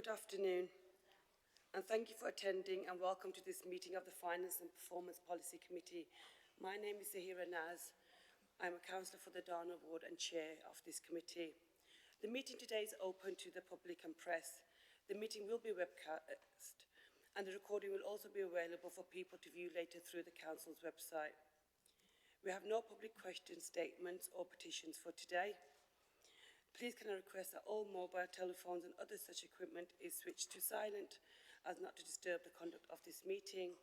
Good afternoon, and thank you for attending and welcome to this meeting of the Finance and Performance Policy Committee. My name is Zahira Naz. I'm a councillor for the Dana Ward and chair of this committee. The meeting today is open to the public and press. The meeting will be webcast, and the recording will also be available for people to view later through the council's website. We have no public questions, statements or petitions for today. Please can I request that all mobile telephones and other such equipment is switched to silent as not to disturb the conduct of this meeting.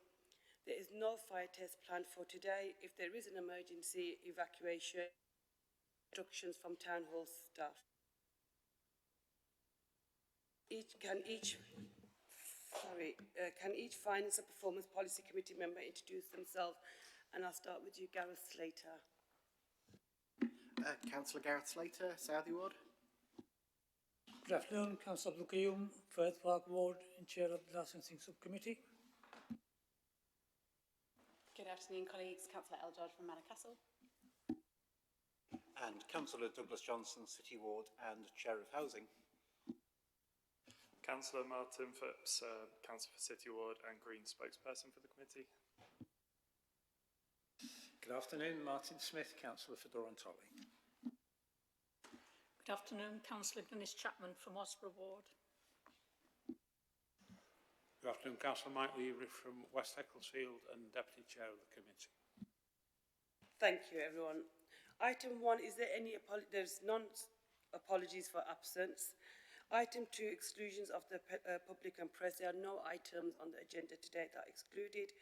There is no fire test planned for today. If there is an emergency evacuation, instructions from town hall staff. Can each Finance and Performance Policy Committee member introduce themselves? And I'll start with you, Gareth Slater. Councillor Gareth Slater, Southey Ward. Good afternoon, Councillor Abdul Qayyum, Firth Park Ward, and Chair of the Licensing Subcommittee. Good afternoon, colleagues. Councillor Eldred from Manor Castle. And Councillor Douglas Johnson, City Ward and Chair of Housing. Councillor Martin Phipps, Councillor for City Ward and Green spokesperson for the committee. Good afternoon, Martin Smith, Councillor for Durham-Tolly. Good afternoon, Councillor Glynis Chapman from Osborough Ward. Good afternoon, Councillor Mike Leary from West Ecclesfield and Deputy Chair of the committee. Thank you, everyone. Item 1, is there any there's none apologies for absence. Item 2, exclusions of the public and press. There are no items on the agenda today that are excluded.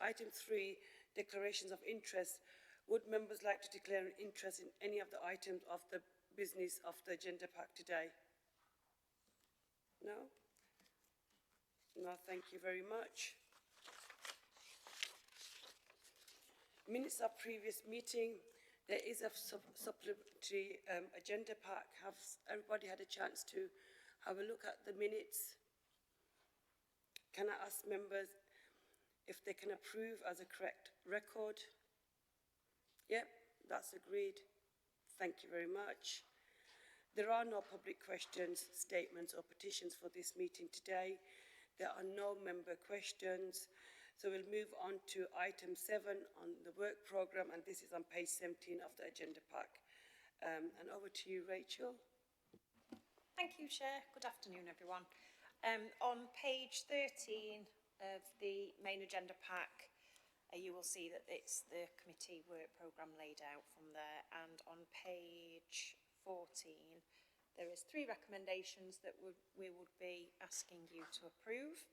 Item 3, declarations of interest. Would members like to declare an interest in any of the items of the business of the agenda pack today? No? No, thank you very much. Minutes of previous meeting. There is a supplementary agenda pack. Have everybody had a chance to have a look at the minutes? Can I ask members if they can approve as a correct record? Yep, that's agreed. Thank you very much. There are no public questions, statements or petitions for this meeting today. There are no member questions. So we'll move on to item 7 on the work programme, and this is on page 17 of the agenda pack. And over to you, Rachel. Thank you, Chair. Good afternoon, everyone. On page 13 of the main agenda pack, you will see that it's the committee work programme laid out from there. And on page 14, there is 3 recommendations that we would be asking you to approve.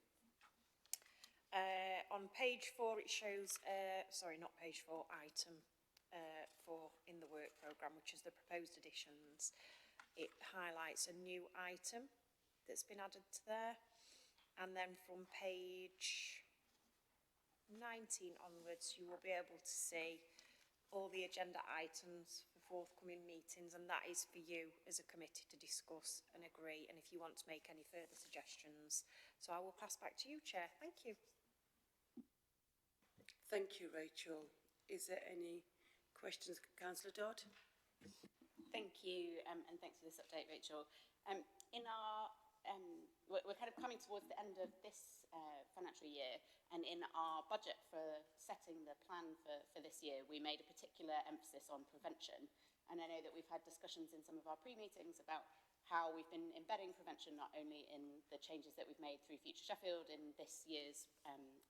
On page 4, it shows, sorry, not page 4, item 4 in the work programme, which is the proposed additions. It highlights a new item that's been added to there. And then from page 19 onwards, you will be able to see all the agenda items for forthcoming meetings, and that is for you as a committee to discuss and agree, and if you want to make any further suggestions. So I will pass back to you, Chair. Thank you. Thank you, Rachel. Is there any questions, Councillor Dodd? Thank you, and thanks for this update, Rachel. In our we're kind of coming towards the end of this financial year, and in our budget for setting the plan for this year, we made a particular emphasis on prevention. And I know that we've had discussions in some of our pre-meetings about how we've been embedding prevention not only in the changes that we've made through Future Sheffield in this year's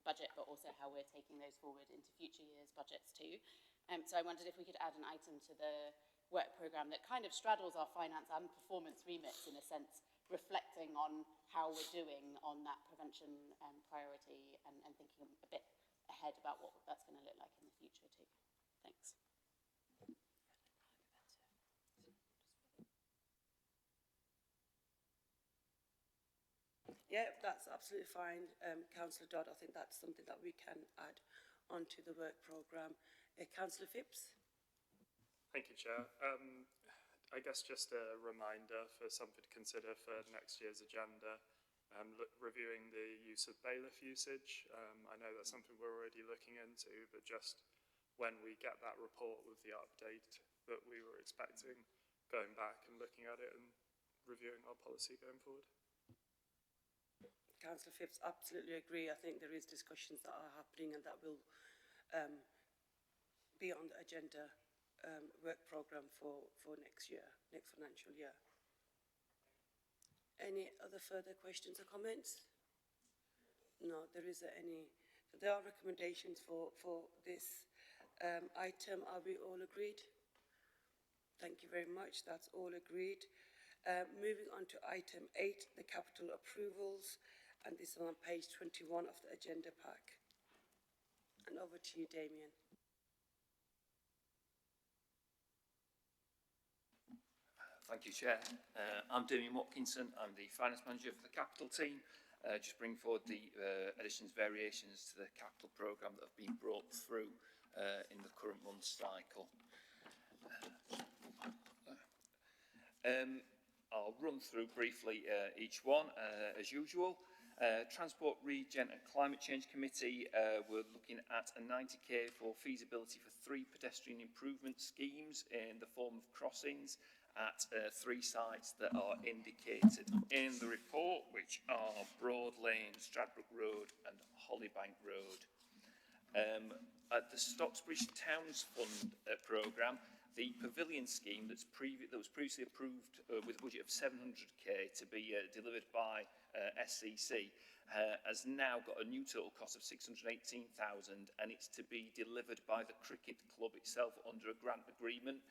budget, but also how we're taking those forward into future years' budgets too. So I wondered if we could add an item to the work programme that kind of straddles our finance and performance remits in a sense, reflecting on how we're doing on that prevention priority and thinking a bit ahead about what that's going to look like in the future too. Thanks. Yeah, that's absolutely fine, Councillor Dodd. I think that's something that we can add onto the work programme. Councillor Phipps. Thank you, Chair. I guess just a reminder for something to consider for next year's agenda, reviewing the use of bailiff usage. I know that's something we're already looking into, but just when we get that report with the update that we were expecting, going back and looking at it and reviewing our policy going forward. Councillor Phipps, absolutely agree. I think there is discussions that are happening and that will be on the agenda work programme for next year, next financial year. Any other further questions or comments? No, there isn't any. So there are recommendations for this item. Are we all agreed? Thank you very much. That's all agreed. Moving on to item 8, the capital approvals, and this is on page 21 of the agenda pack. And over to you, Damien. Thank you, Chair. I'm Damien Watkinson. I'm the Finance Manager for the Capital team. Just bring forward the additions, variations to the capital programme that have been brought through in the current month's cycle. I'll run through briefly each one, as usual. Transport, Regen and Climate Change Committee, we're looking at a 90k for feasibility for 3 pedestrian improvement schemes in the form of crossings at 3 sites that are indicated in the report, which are Broad Lane, Stradbroke Road and Hollybank Road. At the Stocksbridge Towns Fund programme, the pavilion scheme that was previously approved with a budget of 700k to be delivered by SCC has now got a new total cost of 618,000, and it's to be delivered by the cricket club itself under a grant agreement,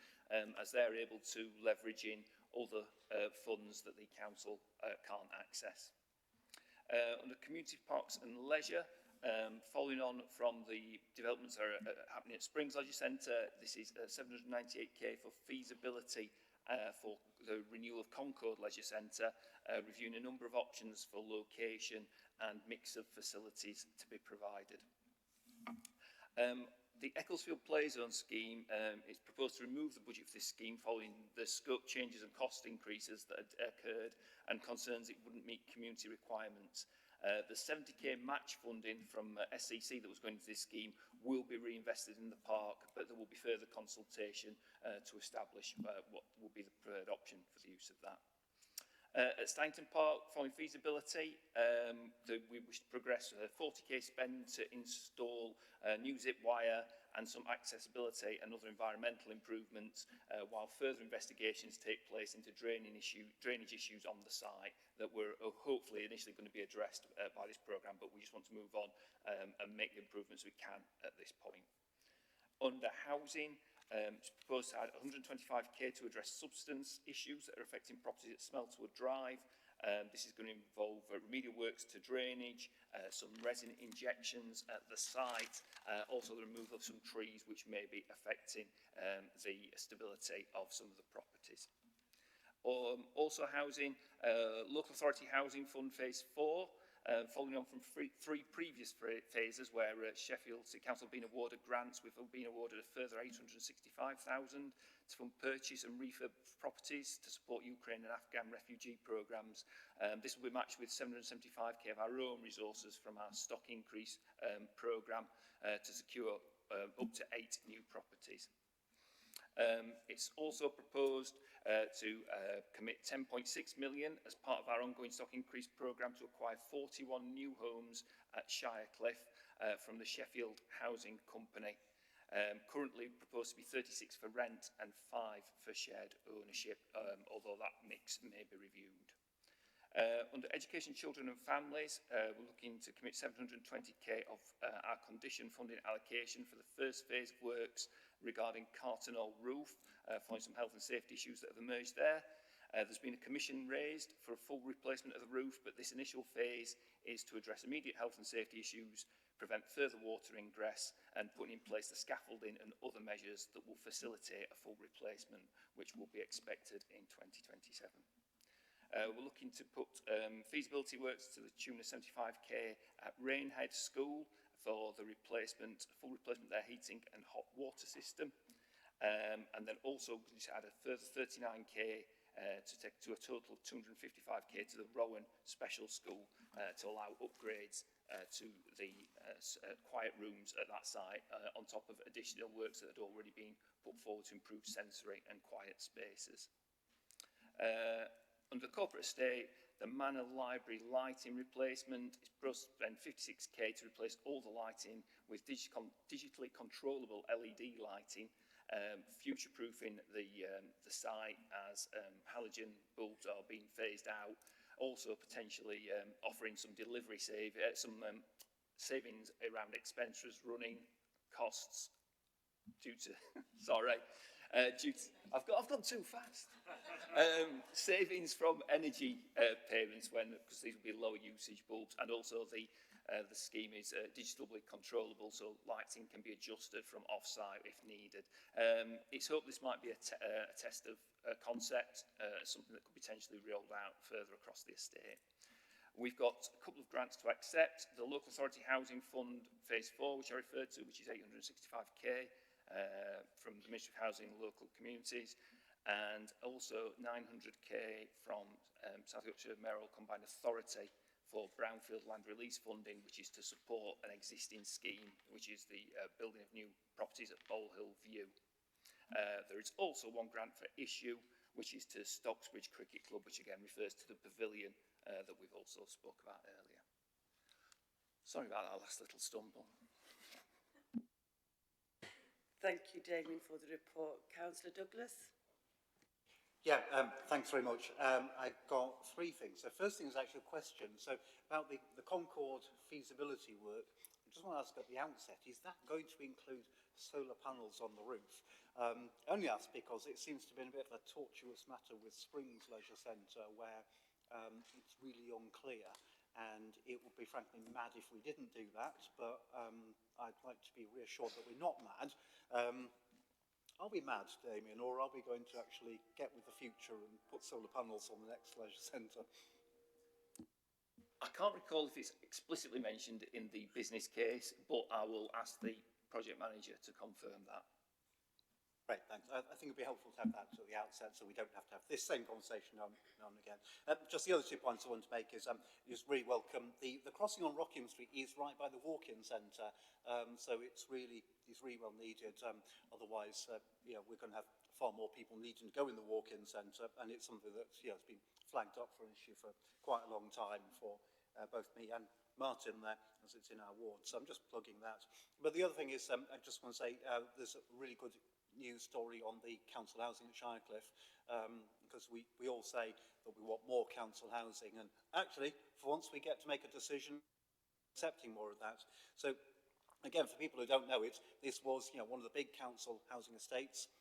as they're able to leverage in other funds that the council can't access. Under community parks and leisure, following on from the developments that are happening at Springs Leisure Centre, this is 798k for feasibility for the renewal of Concord Leisure Centre, reviewing a number of options for location and mix of facilities to be provided. The Ecclesfield Play Zone scheme is proposed to remove the budget for this scheme following the scope changes and cost increases that had occurred and concerns it wouldn't meet community requirements. The 70k match funding from SCC that was going into this scheme will be reinvested in the park, but there will be further consultation to establish what will be the preferred option for the use of that. At Stainton Park, following feasibility, we wish to progress 40k spend to install new zip wire and some accessibility and other environmental improvements, while further investigations take place into drainage issues on the site that were hopefully initially going to be addressed by this programme, but we just want to move on and make the improvements we can at this point. Under housing, it's proposed to add 125k to address substance issues that are affecting properties at Smeltwood Drive. This is going to involve remedial works to drainage, some resin injections at the site, also the removal of some trees which may be affecting the stability of some of the properties. Also housing, Local Authority Housing Fund Phase 4, following on from three previous phases where Sheffield City Council have been awarded grants. We've been awarded a further 865,000 to fund purchase and refurb properties to support Ukraine and Afghan refugee programmes. This will be matched with 775k of our own resources from our stock increase programme to secure up to 8 new properties. It's also proposed to commit 10.6 million as part of our ongoing stock increase programme to acquire 41 new homes at Shirecliff from the Sheffield Housing Company. Currently proposed to be 36 for rent and 5 for shared ownership, although that mix may be reviewed. Under Education, Children and Families, we're looking to commit 720k of our condition funding allocation for the first phase of works regarding Cartonol roof, following some health and safety issues that have emerged there. There's been a commission raised for a full replacement of the roof, but this initial phase is to address immediate health and safety issues, prevent further water ingress, and putting in place the scaffolding and other measures that will facilitate a full replacement, which will be expected in 2027. We're looking to put feasibility works to the tune of 75k at Rainhead School for the replacement, full replacement of their heating and hot water system. And then also to add a further 39k to take to a total of 255k to the Rowan Special School to allow upgrades to the quiet rooms at that site, on top of additional works that had already been put forward to improve sensory and quiet spaces. Under corporate estate, the Manor Library lighting replacement is supposed to spend 56k to replace all the lighting with digitally controllable LED lighting, future-proofing the site as halogen bulbs are being phased out. Also potentially offering some savings around expenses, running costs due to I've gone too fast. Savings from energy payments because these will be lower usage bulbs, and also the scheme is digitally controllable, so lighting can be adjusted from off-site if needed. It's hoped this might be a test of concept, something that could potentially be rolled out further across the estate. We've got a couple of grants to accept. The Local Authority Housing Fund Phase 4, which I referred to, which is 865k from the Ministry of Housing and Local Communities, and also 900k from South Yorkshire Mayoral Combined Authority for brownfield land release funding, which is to support an existing scheme, which is the building of new properties at Bole Hill View. There is also one grant for issue, which is to Stocksbridge Cricket Club, which again refers to the pavilion that we've also spoke about earlier. Sorry about that last little stumble. Thank you, Damien, for the report. Councillor Douglas? Yeah, thanks very much. I've got three things. The first thing is actually a question. So about the Concord feasibility work, I just want to ask at the outset, is that going to include solar panels on the roof? Only asked because it seems to be a bit of a tortuous matter with Springs Leisure Centre where it's really unclear, and it would be frankly mad if we didn't do that, but I'd like to be reassured that we're not mad. Are we mad, Damien, or are we going to actually get with the future and put solar panels on the next leisure centre? I can't recall if it's explicitly mentioned in the business case, but I will ask the project manager to confirm that. Great, thanks. I think it'd be helpful to have that at the outset so we don't have to have this same conversation now and again. Just the other 2 points I want to make is really welcome. The crossing on Rockingham Street is right by the walk-in centre, so it's really well needed. Otherwise, we're going to have far more people needing to go in the walk-in centre, and it's something that's has been flagged up for an issue for quite a long time for both me and Martin there, as it's in our ward. So I'm just plugging that. But the other thing is, I just want to say there's a really good news story on the council housing at Shirecliffe, because we all say that we want more council housing, and actually for once we get to make a decision accepting more of that. So again, for people who don't know it, this was one of the big council housing estates,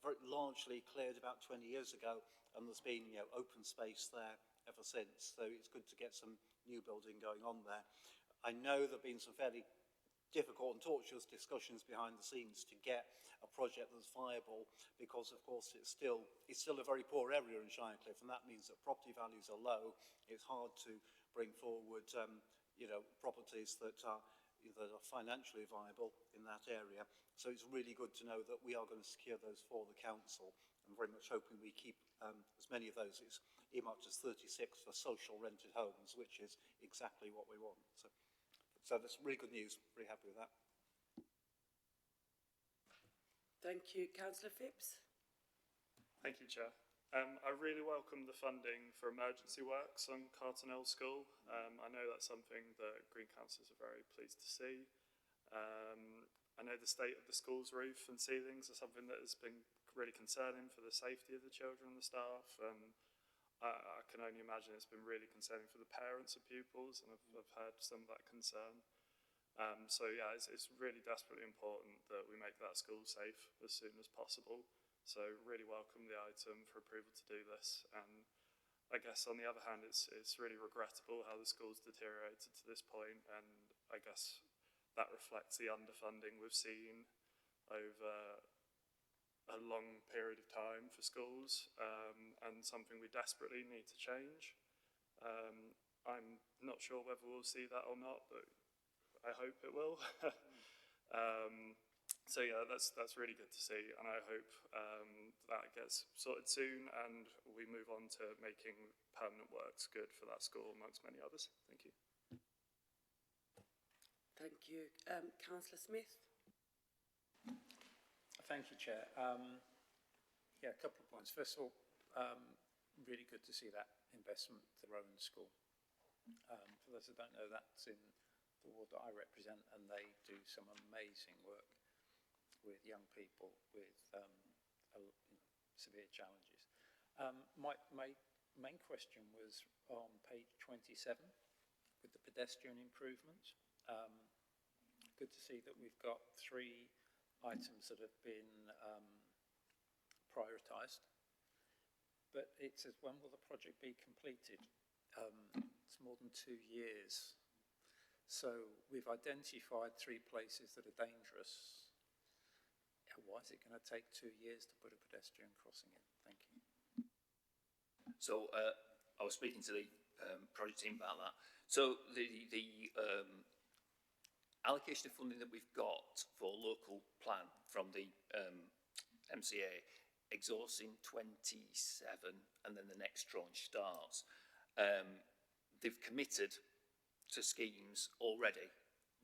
very largely cleared about 20 years ago, and there's been open space there ever since, so it's good to get some new building going on there. I know there have been some fairly difficult and tortuous discussions behind the scenes to get a project that's viable, because of course it's still a very poor area in Shirecliffe, and that means that property values are low. It's hard to bring forward properties that are financially viable in that area. So it's really good to know that we are going to secure those for the council. I'm very much hoping we keep as many of those. It's earmarked as 36 for social rented homes, which is exactly what we want. So that's really good news. Very happy with that. Thank you. Councillor Phipps? Thank you, Chair. I really welcome the funding for emergency works on Cartonell School. I know that's something that Green Councillors are very pleased to see. I know the state of the school's roof and ceilings are something that has been really concerning for the safety of the children and the staff, and I can only imagine it's been really concerning for the parents of pupils, and I've heard some of that concern. So yeah, it's really desperately important that we make that school safe as soon as possible. So really welcome the item for approval to do this. And I guess on the other hand, it's really regrettable how the school's deteriorated to this point, and I guess that reflects the underfunding we've seen over a long period of time for schools, and something we desperately need to change. I'm not sure whether we'll see that or not, but I hope it will. So yeah, that's really good to see, and I hope that gets sorted soon and we move on to making permanent works good for that school, amongst many others. Thank you. Thank you. Councillor Smith? Thank you, Chair. Yeah, a couple of points. First of all, really good to see that investment, the Rowan School. For those that don't know, that's in the ward that I represent, and they do some amazing work with young people with severe challenges. My main question was on page 27 with the pedestrian improvements. Good to see that we've got 3 items that have been prioritised. But it says, when will the project be completed? It's more than 2 years. So we've identified 3 places that are dangerous. Why is it going to take 2 years to put a pedestrian crossing in? Thank you. So I was speaking to the project team about that. So the allocation of funding that we've got for local plan from the MCA exhausts in 27, and then the next tranche starts. They've committed to schemes already,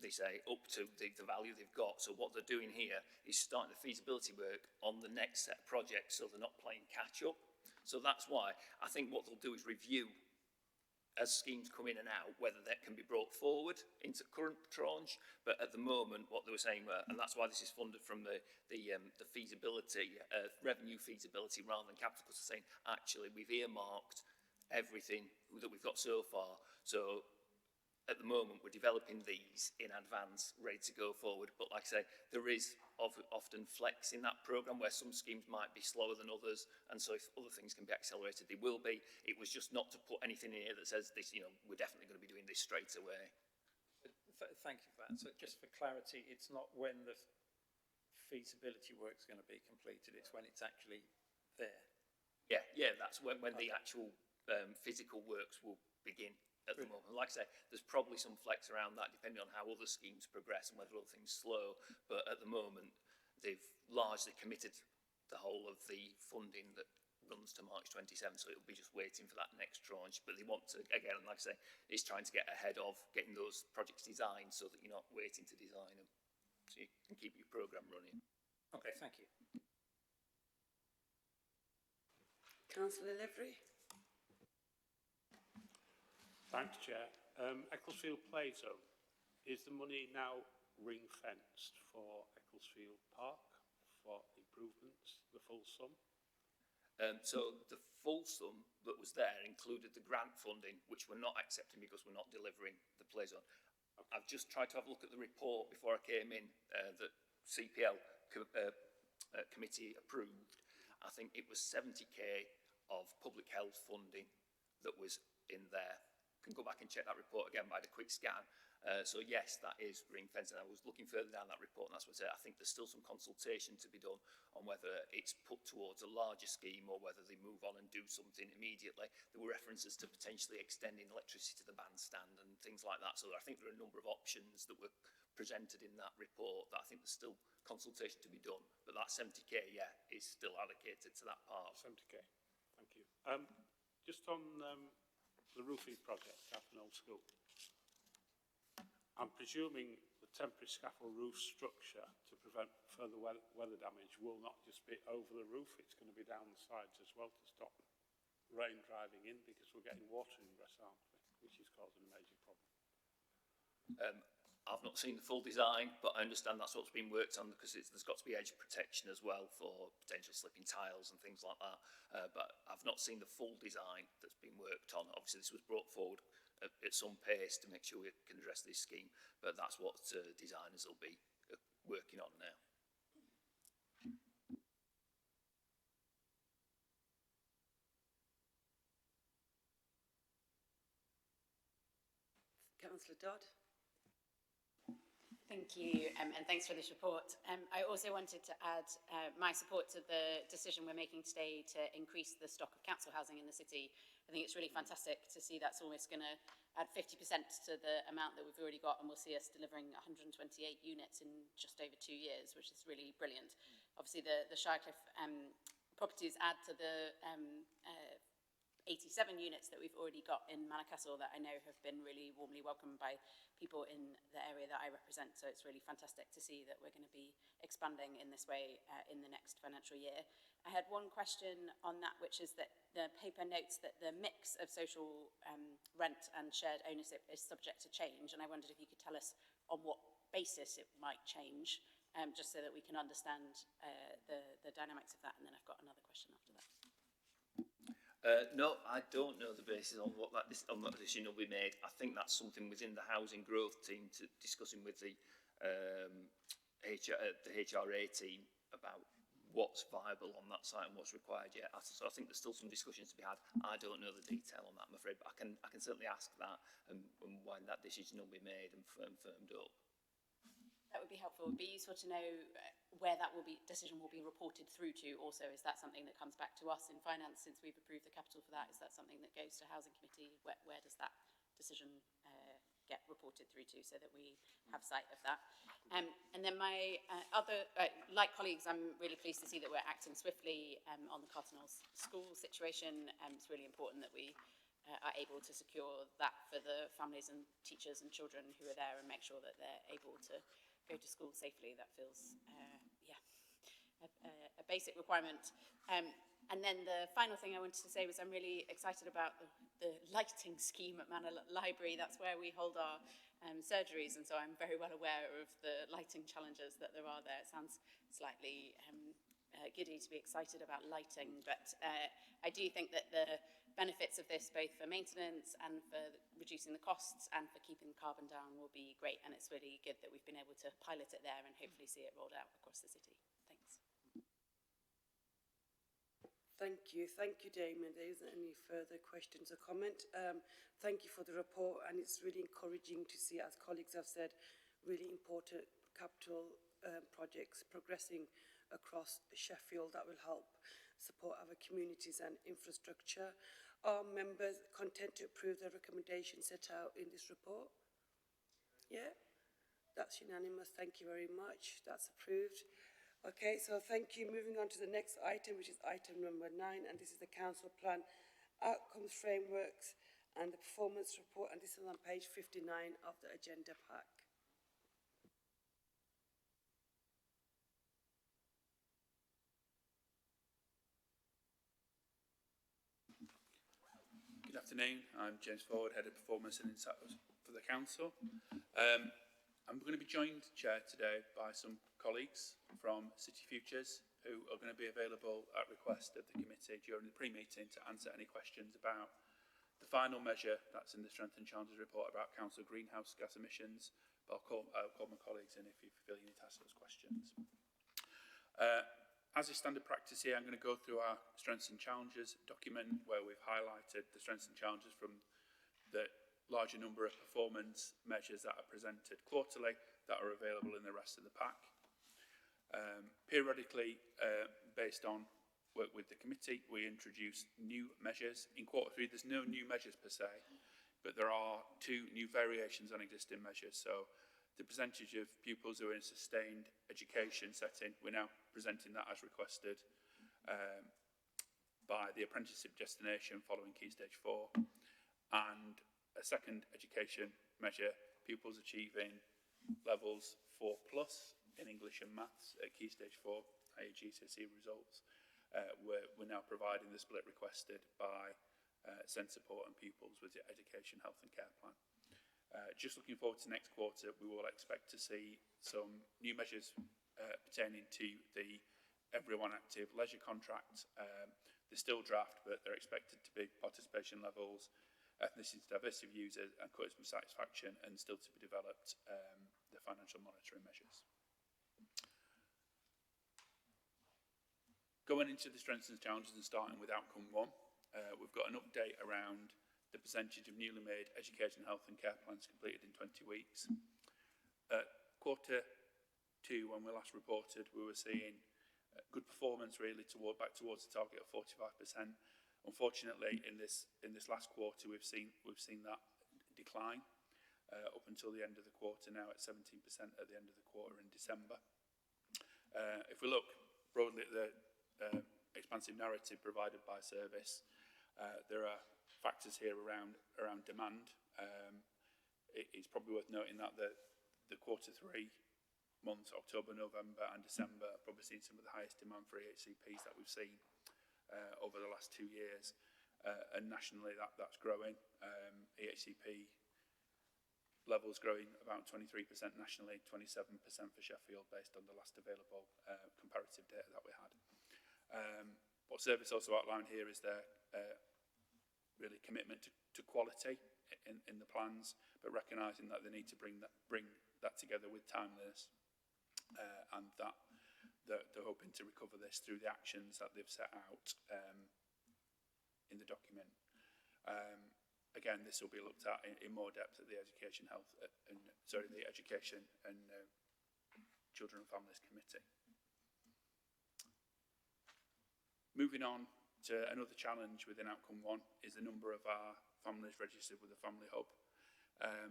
they say, up to the value they've got. So what they're doing here is starting the feasibility work on the next set of projects, so they're not playing catch up. So that's why I think what they'll do is review as schemes come in and out, whether that can be brought forward into current tranche. But at the moment, what they were saying, and that's why this is funded from the feasibility, revenue feasibility rather than capital, because they're saying, actually, we've earmarked everything that we've got so far. So at the moment, we're developing these in advance, ready to go forward. But like I say, there is often flex in that programme where some schemes might be slower than others. And so if other things can be accelerated, they will be. It was just not to put anything in here that says this, you know, we're definitely going to be doing this straight away. Thank you for that. So just for clarity, it's not when the feasibility work's going to be completed, it's when it's actually there. Yeah, that's when the actual physical works will begin. At the moment, like I say, there's probably some flex around that depending on how other schemes progress and whether other things slow. But at the moment, they've largely committed the whole of the funding that runs to March 27, so it'll be just waiting for that next tranche. But they want to, again, like I say, it's trying to get ahead of getting those projects designed so that you're not waiting to design them, so you can keep your programme running. Okay, thank you. Councillor Levery. Thanks, Chair. Ecclesfield Play Zone, is the money now ring-fenced for Ecclesfield Park for improvements, the full sum? So the full sum that was there included the grant funding, which we're not accepting because we're not delivering the play zone. Okay. I've just tried to have a look at the report before I came in that CPL committee approved. I think it was 70k of public health funding that was in there. Can go back and check that report again by the quick scan. So yes, that is ring fencing. I was looking further down that report, and that's what I said. I think there's still some consultation to be done on whether it's put towards a larger scheme or whether they move on and do something immediately. There were references to potentially extending electricity to the bandstand and things like that. So I think there are a number of options that were presented in that report that I think there's still consultation to be done. But that 70k, yeah, is still allocated to that part. 70k, thank you. Just on the roofing project, Captain Old School. I'm presuming the temporary scaffold roof structure to prevent further weather damage will not just be over the roof, it's going to be down the sides as well to stop rain driving in, because we're getting water ingress, aren't we, which is causing a major problem. I've not seen the full design, but I understand that's what's been worked on, because there's got to be edge protection as well for potential slipping tiles and things like that. But I've not seen the full design that's been worked on. Obviously, this was brought forward at some pace to make sure we can address this scheme, but that's what designers will be working on now. Councillor Dodd. Thank you, and thanks for this report. I also wanted to add my support to the decision we're making today to increase the stock of council housing in the city. I think it's really fantastic to see that's almost going to add 50% to the amount that we've already got, and we'll see us delivering 128 units in just over 2 years, which is really brilliant. Obviously, the Shirecliffe properties add to the 87 units that we've already got in Manor that I know have been really warmly welcomed by people in the area that I represent. So it's really fantastic to see that we're going to be expanding in this way in the next financial year. I had one question on that, which is that the paper notes that the mix of social rent and shared ownership is subject to change. And I wondered if you could tell us on what basis it might change, just so that we can understand the dynamics of that. And then I've got another question after that. No, I don't know the basis on what decision will be made. I think that's something within the housing growth team to discussing with the HRA team about what's viable on that site and what's required yet. So I think there's still some discussions to be had. I don't know the detail on that, I'm afraid, but I can certainly ask that and when that decision will be made and firmed up. That would be helpful. It would be useful to know where that decision will be reported through to also. Is that something that comes back to us in finance since we've approved the capital for that? Is that something that goes to Housing Committee? Where does that decision get reported through to so that we have sight of that? And then my like colleagues, I'm really pleased to see that we're acting swiftly on the Carternal school situation. It's really important that we are able to secure that for the families and teachers and children who are there and make sure that they're able to go to school safely. That feels, a basic requirement. And then the final thing I wanted to say was I'm really excited about the lighting scheme at Manor Library. That's where we hold our surgeries, and so I'm very well aware of the lighting challenges that there are there. It sounds slightly giddy to be excited about lighting, but I do think that the benefits of this, both for maintenance and for reducing the costs and for keeping the carbon down, will be great, and it's really good that we've been able to pilot it there and hopefully see it rolled out across the city. Thanks. Thank you, Damon. There isn't any further questions or comment. Thank you for the report, and it's really encouraging to see, as colleagues have said, really important capital projects progressing across Sheffield that will help support our communities and infrastructure. Are members content to approve the recommendations set out in this report? Yeah, that's unanimous. Thank you very much. That's approved. Okay, so thank you. Moving on to the next item, which is item number 9, and this is the council plan outcomes frameworks and the performance report, and this is on page 59 of the agenda pack. Good afternoon, I'm James Ford, Head of Performance and Insights for the Council. I'm going to be joined, Chair, today by some colleagues from City Futures who are going to be available at request of the committee during the pre-meeting to answer any questions about the final measure that's in the Strength and Challenges report about council greenhouse gas emissions. But I'll call my colleagues in if you feel you need to ask those questions. As is standard practice here, I'm going to go through our Strengths and Challenges document where we've highlighted the strengths and challenges from the larger number of performance measures that are presented quarterly that are available in the rest of the pack. Periodically, based on work with the committee, we introduce new measures. In Q3, there's no new measures per se, but there are 2 new variations on existing measures. So the percentage of pupils who are in sustained education setting, we're now presenting that as requested by the apprenticeship destination following Key Stage 4. And a second education measure, pupils achieving levels 4+ in English and Maths at Key Stage 4, i.e. GCSE results. We're now providing the split requested by SEND Support and pupils with the Education, Health and Care Plan. Just looking forward to next quarter, we will expect to see some new measures pertaining to the Everyone Active leisure contract. They're still draft, but they're expected to be participation levels, ethnicity, diversity of users and customer satisfaction, and still to be developed the financial monitoring measures. Going into the strengths and challenges and starting with outcome 1, we've got an update around the percentage of newly made education, health and care plans completed in 20 weeks. Q2, when we last reported, we were seeing good performance really back towards the target of 45%. Unfortunately, in this last quarter, we've seen that decline up until the end of the quarter, now at 17% at the end of the quarter in December. If we look broadly at the expansive narrative provided by service, There are factors here around demand. It's probably worth noting that the Q3 months, October, November and December, have probably seen some of the highest demand for EHCPs that we've seen over the last 2 years. And nationally, that's growing. EHCP levels growing about 23% nationally, 27% for Sheffield, based on the last available comparative data that we had. What Service also outlined here is their really commitment to quality in the plans, but recognising that they need to bring that together with timeliness, and that they're hoping to recover this through the actions that they've set out in the document. Again, this will be looked at in more depth at the Education and Children and Families Committee. Moving on to another challenge within Outcome 1 is the number of our families registered with a family hub.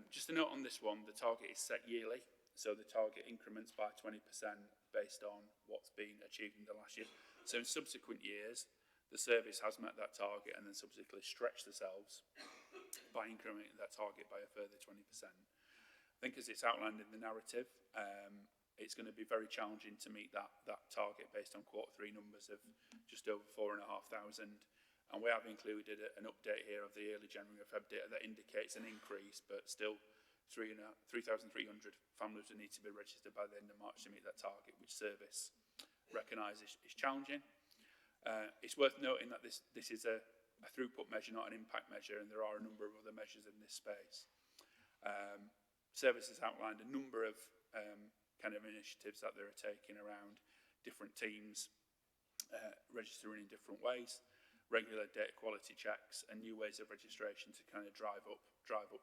Just a note on this one, the target is set yearly, so the target increments by 20% based on what's been achieved in the last year. So in subsequent years, the service has met that target and then subsequently stretched themselves by incrementing that target by a further 20%. I think as it's outlined in the narrative, it's going to be very challenging to meet that target based on Q3 numbers of just over 4,500. And we have included an update here of the early January and Feb data that indicates an increase, but still 3,300 families will need to be registered by the end of March to meet that target, which Service recognises is challenging. It's worth noting that this is a throughput measure, not an impact measure, and there are a number of other measures in this space. Service has outlined a number of kind of initiatives that they're taking around different teams, registering in different ways, regular data quality checks, and new ways of registration to kind of drive up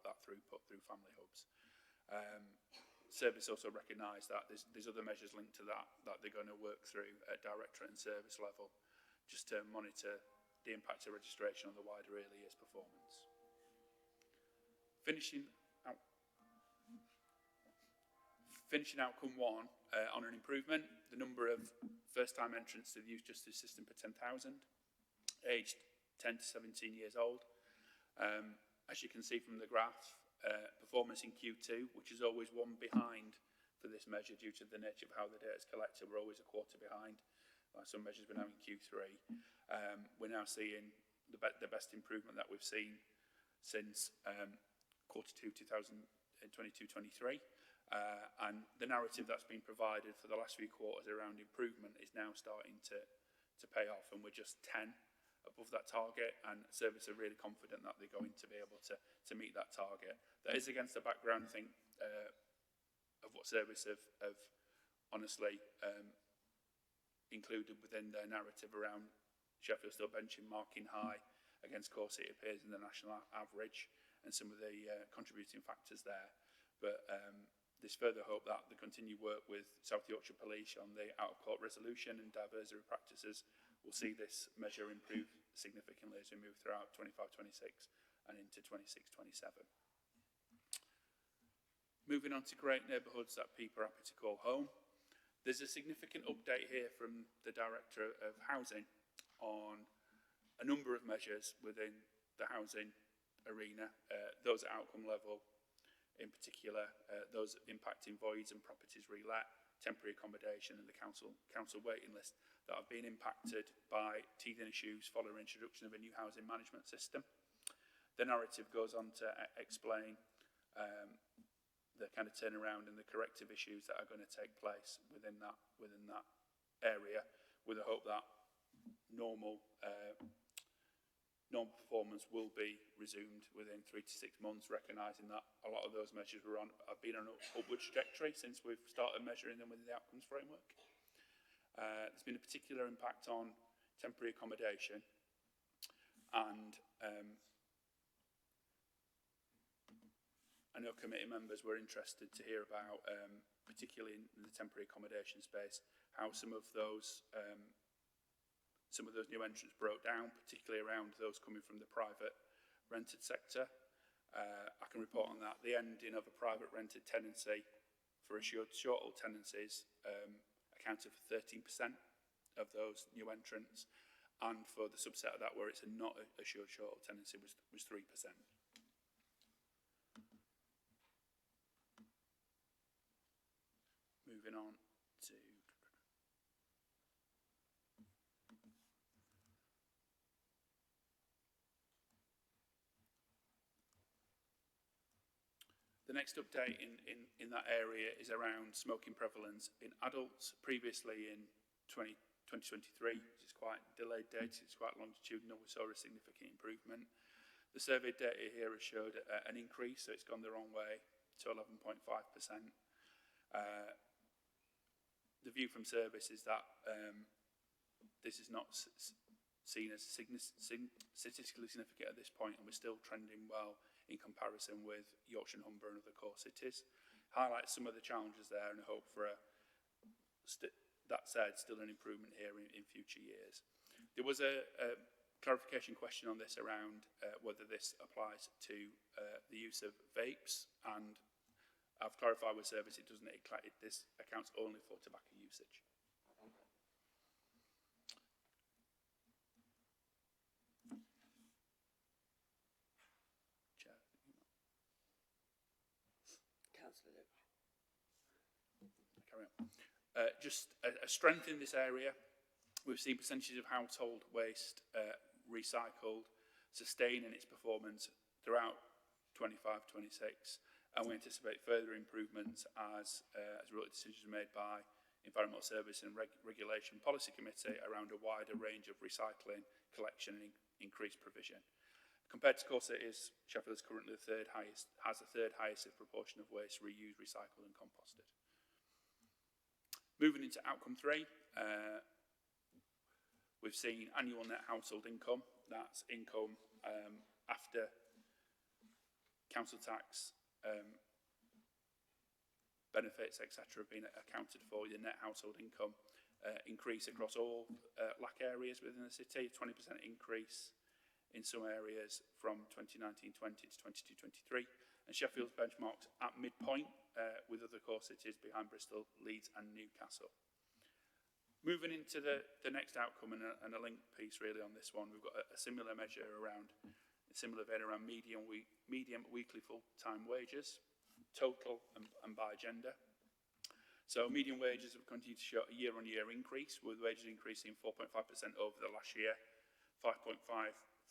that throughput through family hubs. Service also recognise that there's other measures linked to that they're going to work through at directorate and service level, just to monitor the impact of registration on the wider early years performance. Finishing Outcome 1 on an improvement, the number of first-time entrants to the youth justice system per 10,000, aged 10 to 17 years old. As you can see from the graph, performance in Q2, which is always one behind for this measure due to the nature of how the data is collected, we're always a quarter behind. Some measures we're now in Q3. We're now seeing the best improvement that we've seen since Q2 2022-23. And the narrative that's been provided for the last few quarters around improvement is now starting to pay off, and we're just 10 above that target, and Service are really confident that they're going to be able to meet that target. That is against the background, I think, of what Service have honestly included within their narrative around Sheffield still marking high against core city peers in the national average, and some of the contributing factors there. But there's further hope that the continued work with South Yorkshire Police on the out-of-court resolution and diversionary practices will see this measure improve significantly as we move throughout 25-26 and into 26-27. Moving on to great neighbourhoods that people are happy to call home. There's a significant update here from the Director of Housing on a number of measures within the housing arena, those at outcome level, in particular, those impacting voids and properties relet, temporary accommodation and the council waiting list that have been impacted by teething issues following introduction of a new housing management system. The narrative goes on to explain the kind of turnaround and the corrective issues that are going to take place within that area, with the hope that normal performance will be resumed within 3 to 6 months, recognising that a lot of those measures have been on an upward trajectory since we've started measuring them within the outcomes framework. There's been a particular impact on temporary accommodation, and I know committee members were interested to hear about, particularly in the temporary accommodation space, how some of those new entrants broke down, particularly around those coming from the private rented sector. I can report on that. The ending of a private rented tenancy for assured short-haul tenancies accounted for 13% of those new entrants, and for the subset of that where it's not a assured short tenancy was 3%. Moving on to the next update in that area is around smoking prevalence in adults. Previously in 2023, which is quite delayed data, it's quite longitudinal, we saw a significant improvement. The survey data here has showed an increase, so it's gone the wrong way to 11.5%. The view from service is that this is not seen as statistically significant at this point, and we're still trending well in comparison with Yorkshire and Humber and other core cities. Highlights some of the challenges there and hope for that said, still an improvement here in future years. There was a clarification question on this around whether this applies to the use of vapes, and I've clarified with service it doesn't. This accounts only for tobacco usage. Chair. Councillor Luke. Carry on. Just a strength in this area, we've seen percentages of household waste recycled sustain in its performance throughout 25-26. And we anticipate further improvements as a result of decisions made by Environmental Service and Regulation Policy Committee around a wider range of recycling, collection and increased provision. Compared to core cities, Sheffield is currently the third highest proportion of waste reused, recycled and composted. Moving into outcome 3, we've seen annual net household income. That's income after council tax, benefits, etc. have been accounted for. Your net household income increase across all LAC areas within the city, a 20% increase in some areas from 2019-20 to 22-23. And Sheffield's benchmarks at midpoint with other core cities behind Bristol, Leeds and Newcastle. Moving into the next outcome and a link piece really on this one, we've got a similar measure around median weekly full-time wages, total and by gender. So median wages have continued to show a year-on-year increase, with wages increasing 4.5% over the last year, 5.5%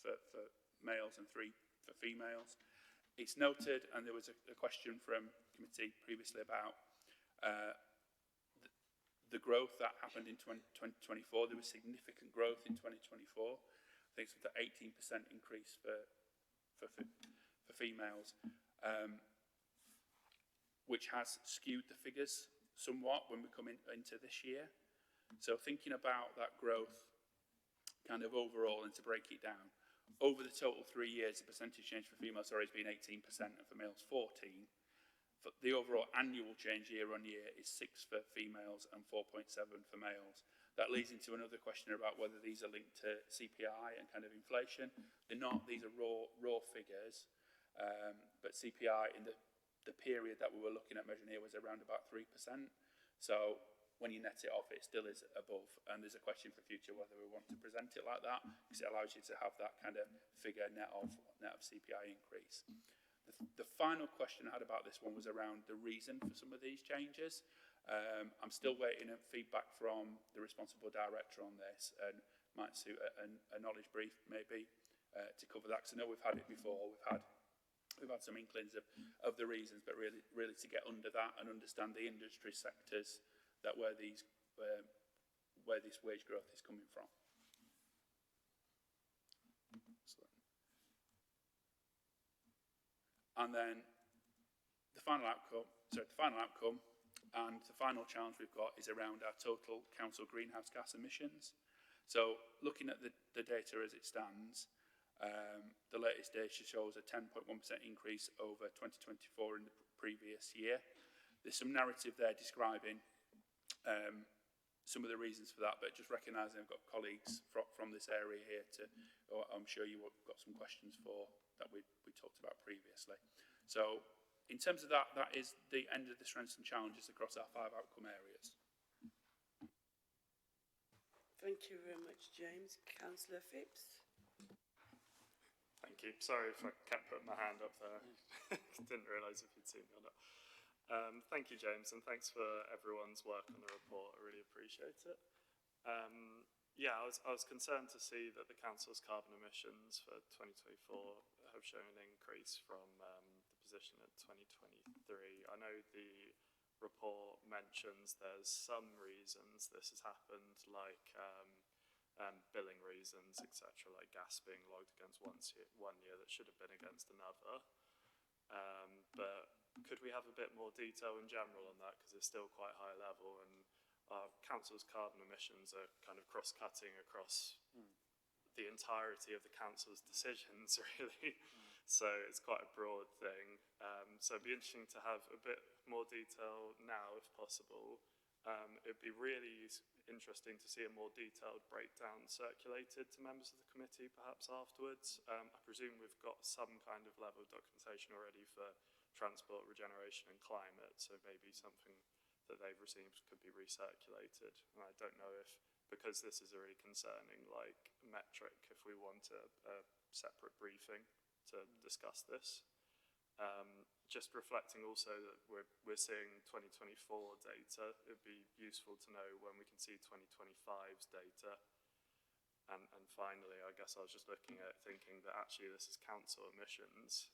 for males and 3% for females. It's noted, and there was a question from committee previously about the growth that happened in 2024. There was significant growth in 2024. I think it's an 18% increase for females, which has skewed the figures somewhat when we come into this year. So thinking about that growth kind of overall, and to break it down, over the total 3 years, the percentage change for females has been 18% and for males 14%. But the overall annual change year on year is 6% for females and 4.7% for males. That leads into another question about whether these are linked to CPI and kind of inflation. They're not. These are raw figures. But CPI in the period that we were looking at measuring here was around about 3%. So when you net it off, it still is above. And there's a question for future whether we want to present it like that, because it allows you to have that kind of figure net of CPI increase. The final question I had about this one was around the reason for some of these changes. I'm still waiting on feedback from the responsible director on this, and might suit a knowledge brief maybe to cover that, because I know we've had it before. We've had some inklings of the reasons, but really to get under that and understand the industry sectors that where this wage growth is coming from. And then the final outcome and the final challenge we've got is around our total council greenhouse gas emissions. So looking at the data as it stands, the latest data shows a 10.1% increase over 2024 in the previous year. There's some narrative there describing some of the reasons for that, but just recognising I've got colleagues from this area here I'm sure you've got some questions for that we talked about previously. So in terms of that is the end of the strengths and challenges across our 5 outcome areas. Thank you very much, James. Councillor Phipps. Thank you. Sorry if I kept putting my hand up there. Didn't realise if you'd seen me or not. Thank you, James, and thanks for everyone's work on the report. I really appreciate it. Yeah, I was concerned to see that the council's carbon emissions for 2024 have shown an increase from the position at 2023. I know the report mentions there's some reasons this has happened, like billing reasons, etc., like gas being logged against one year that should have been against another. But could we have a bit more detail in general on that, because it's still quite high level, and our council's carbon emissions are kind of cross-cutting across the entirety of the council's decisions, really. So it's quite a broad thing. So it'd be interesting to have a bit more detail now, if possible. It'd be really interesting to see a more detailed breakdown circulated to members of the committee, perhaps afterwards. I presume we've got some kind of level of documentation already for transport, regeneration and climate, so maybe something that they've received could be recirculated. And I don't know if, because this is a really concerning metric, if we want a separate briefing to discuss this. Just reflecting also that we're seeing 2024 data, it'd be useful to know when we can see 2025's data. And finally, I guess I was just looking at thinking that actually this is council emissions,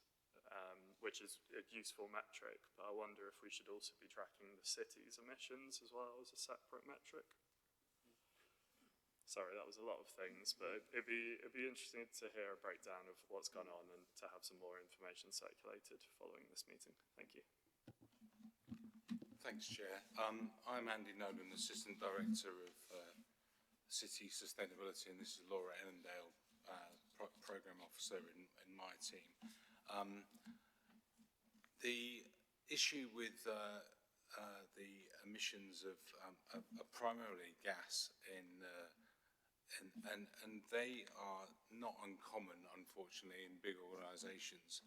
which is a useful metric, but I wonder if we should also be tracking the city's emissions as well as a separate metric. Sorry, that was a lot of things, but it'd be interesting to hear a breakdown of what's gone on and to have some more information circulated following this meeting. Thank you. Thanks, Chair. I'm Andy Nolan, Assistant Director of City Sustainability, and this is Laura Ennendale, Programme Officer in my team. The issue with the emissions of primarily gas and they are not uncommon, unfortunately, in big organisations.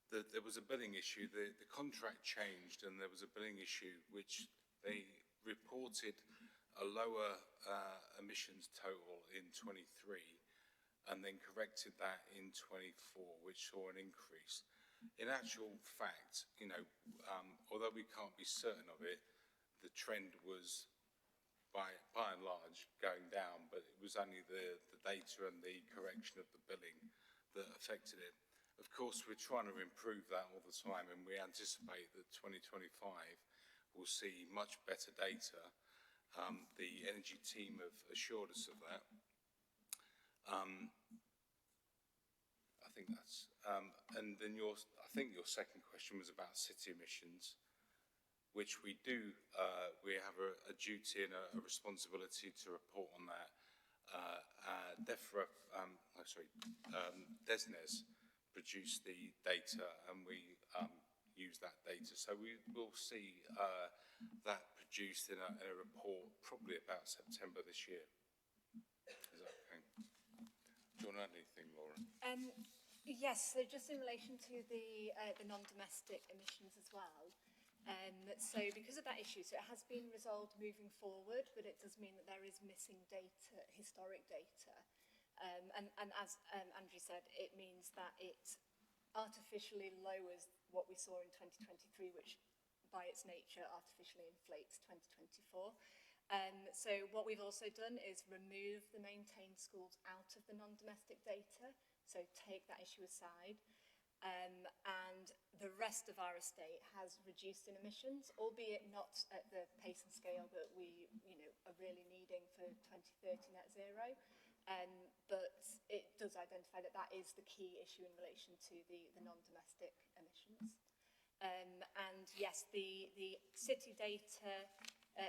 There was a billing issue. The contract changed, and there was a billing issue which they reported a lower emissions total in 23, and then corrected that in 24, which saw an increase. In actual fact, although we can't be certain of it, the trend was by and large going down, but it was only the data and the correction of the billing that affected it. Of course, we're trying to improve that all the time, and we anticipate that 2025 will see much better data. The energy team have assured us of that. I think that's, and then I think your second question was about city emissions, which we do, we have a duty and a responsibility to report on that. DESNES produced the data, and we use that data. So we will see that produced in a report probably about September this year. Is that okay? Do you want to add anything, Laura? Yes, so just in relation to the non-domestic emissions as well. So because of that issue, so it has been resolved moving forward, but it does mean that there is missing data, historic data. And as Andrew said, it means that it artificially lowers what we saw in 2023, which by its nature artificially inflates 2024. So what we've also done is remove the maintained schools out of the non-domestic data, so take that issue aside. And the rest of our estate has reduced in emissions, albeit not at the pace and scale that we are really needing for 2030 net zero. But it does identify that that is the key issue in relation to the non-domestic emissions. And yes, the city data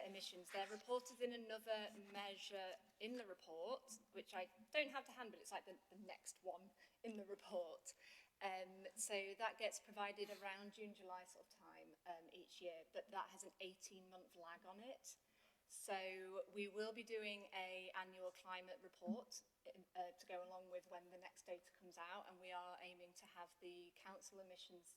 emissions, they're reported in another measure in the report, which I don't have to hand, but it's like the next one in the report. So that gets provided around June, July sort of time each year, but that has an 18-month lag on it. So we will be doing an annual climate report to go along with when the next data comes out, and we are aiming to have the council emissions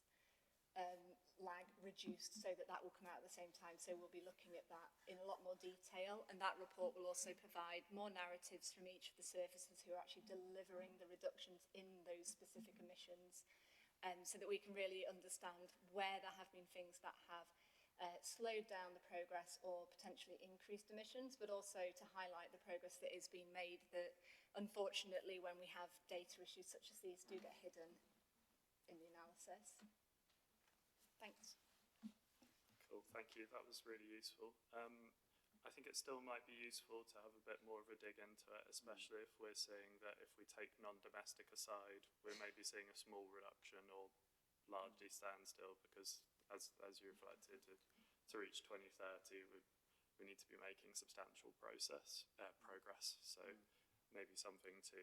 lag reduced so that that will come out at the same time. So we'll be looking at that in a lot more detail, and that report will also provide more narratives from each of the services who are actually delivering the reductions in those specific emissions, so that we can really understand where there have been things that have slowed down the progress or potentially increased emissions, but also to highlight the progress that is being made that unfortunately when we have data issues such as these do get hidden in the analysis. Thanks. Cool, thank you. That was really useful. I think it still might be useful to have a bit more of a dig into it, especially if we're seeing that if we take non-domestic aside, we're maybe seeing a small reduction or largely standstill, because as you reflected, to reach 2030, we need to be making substantial progress. So maybe something to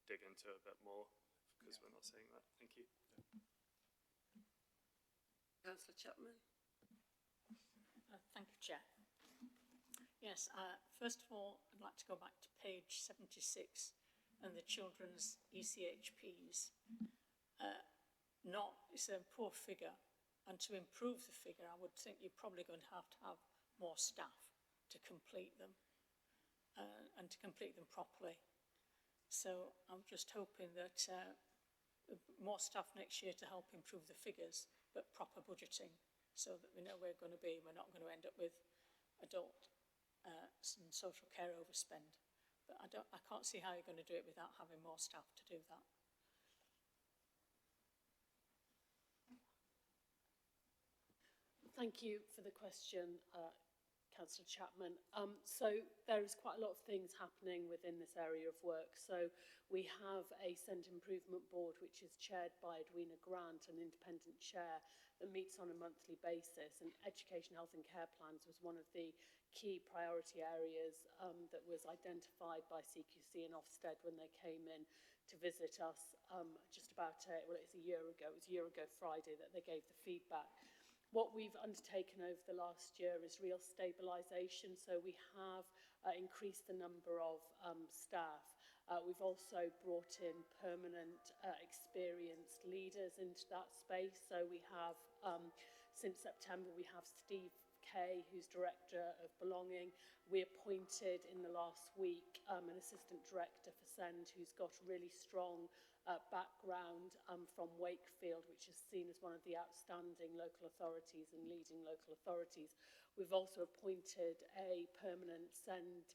dig into a bit more, because we're not seeing that. Thank you. Councillor Chapman. Thank you, Chair. Yes, first of all, I'd like to go back to page 76 and the children's ECHPs. It's a poor figure, and to improve the figure, I would think you're probably going to have more staff to complete them, and to complete them properly. So I'm just hoping that more staff next year to help improve the figures, but proper budgeting, so that we know where we're going to be. We're not going to end up with adult and social care overspend. But I can't see how you're going to do it without having more staff to do that. Thank you for the question, Councillor Chapman. So there is quite a lot of things happening within this area of work. So we have a Centre Improvement Board, which is chaired by Edwina Grant, an independent chair, that meets on a monthly basis. And education, health and care plans was one of the key priority areas that was identified by CQC and Ofsted when they came in to visit us just about, it's a year ago. It was a year ago Friday that they gave the feedback. What we've undertaken over the last year is real stabilisation, so we have increased the number of staff. We've also brought in permanent experienced leaders into that space, so we have, since September, we have Steve Kay, who's Director of Belonging. We appointed in the last week an Assistant Director for SEND, who's got a really strong background from Wakefield, which is seen as one of the outstanding local authorities and leading local authorities. We've also appointed a permanent SEND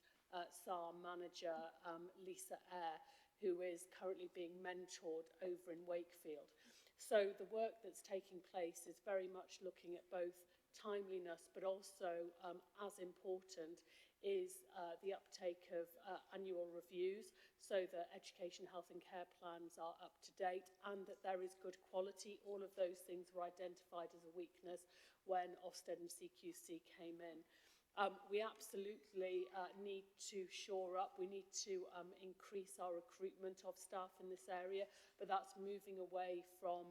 SAR manager, Lisa Eyre, who is currently being mentored over in Wakefield. So the work that's taking place is very much looking at both timeliness, but also, as important, is the uptake of annual reviews, so that education, health and care plans are up to date and that there is good quality. All of those things were identified as a weakness when Ofsted and CQC came in. We absolutely need to shore up. We need to increase our recruitment of staff in this area, but that's moving away from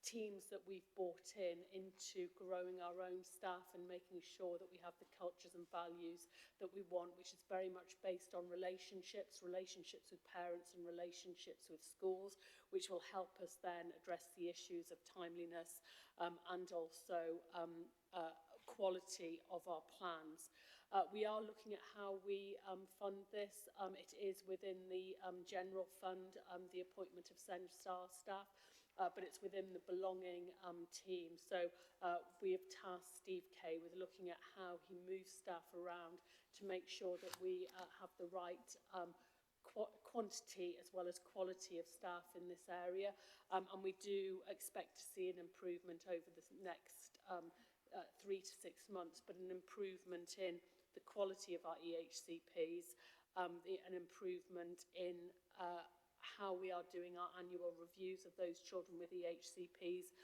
teams that we've brought in into growing our own staff and making sure that we have the cultures and values that we want, which is very much based on relationships with parents and relationships with schools, which will help us then address the issues of timeliness and also quality of our plans. We are looking at how we fund this. It is within the general fund, the appointment of SEND staff, but it's within the belonging team. So we have tasked Steve Kay with looking at how he moves staff around to make sure that we have the right quantity as well as quality of staff in this area. And we do expect to see an improvement over the next 3 to 6 months, but an improvement in the quality of our EHCPs, an improvement in how we are doing our annual reviews of those children with EHCPs,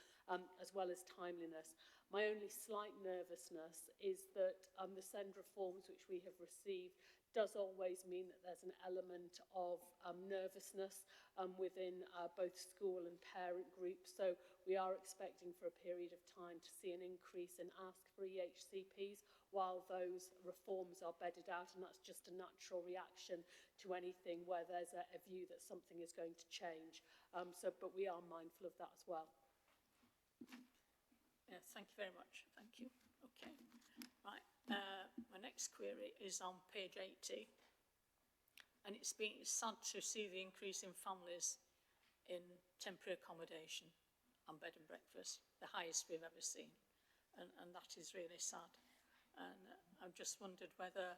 as well as timeliness. My only slight nervousness is that the SEND reforms which we have received does always mean that there's an element of nervousness within both school and parent groups. So we are expecting for a period of time to see an increase in ask for EHCPs while those reforms are bedded out, and that's just a natural reaction to anything where there's a view that something is going to change. But we are mindful of that as well. Yeah, thank you very much. Thank you. Okay. Right. My next query is on page 80. And it's sad to see the increase in families in temporary accommodation and bed and breakfast, the highest we've ever seen. And that is really sad. And I've just wondered whether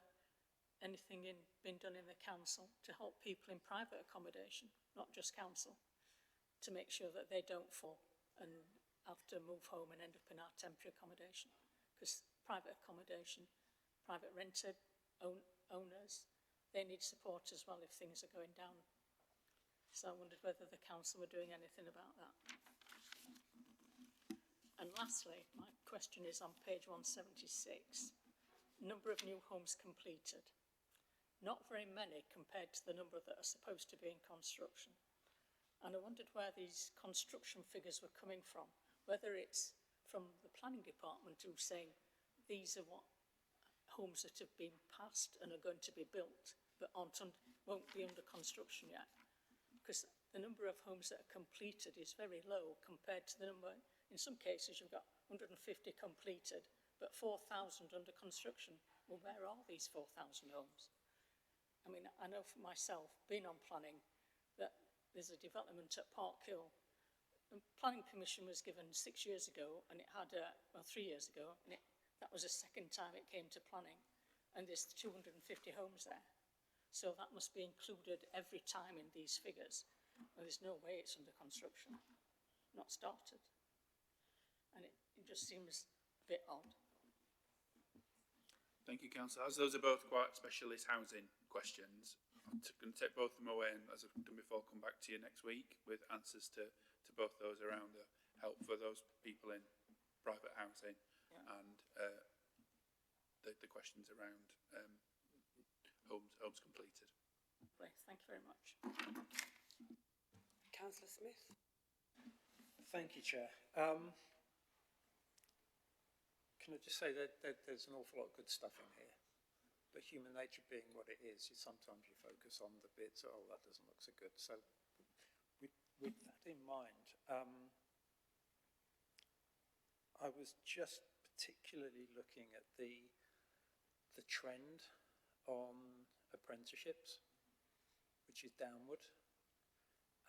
anything been done in the council to help people in private accommodation, not just council, to make sure that they don't fall and have to move home and end up in our temporary accommodation. Because private accommodation, private rented owners, they need support as well if things are going down. So I wondered whether the council were doing anything about that. And lastly, my question is on page 176, number of new homes completed. Not very many compared to the number that are supposed to be in construction. And I wondered where these construction figures were coming from, whether it's from the planning department who's saying these are what homes that have been passed and are going to be built but won't be under construction yet. Because the number of homes that are completed is very low compared to the number, in some cases you've got 150 completed but 4,000 under construction. Well, where are these 4,000 homes? I mean, I know for myself, being on planning, that there's a development at Park Hill. Planning permission was given 6 years ago, and it had, 3 years ago, and that was the second time it came to planning. And there's 250 homes there. So that must be included every time in these figures. Well, there's no way it's under construction, not started. And it just seems a bit odd. Thank you, Councillor. As those are both quite specialist housing questions, I'm going to take both of them away and, as I've done before, come back to you next week with answers to both those around the help for those people in private housing and the questions around homes completed. Right, thank you very much. Councillor Smith. Thank you, Chair. Can I just say that there's an awful lot of good stuff in here, but human nature being what it is, sometimes you focus on the bits, oh, that doesn't look so good. So with that in mind, I was just particularly looking at the trend on apprenticeships, which is downward,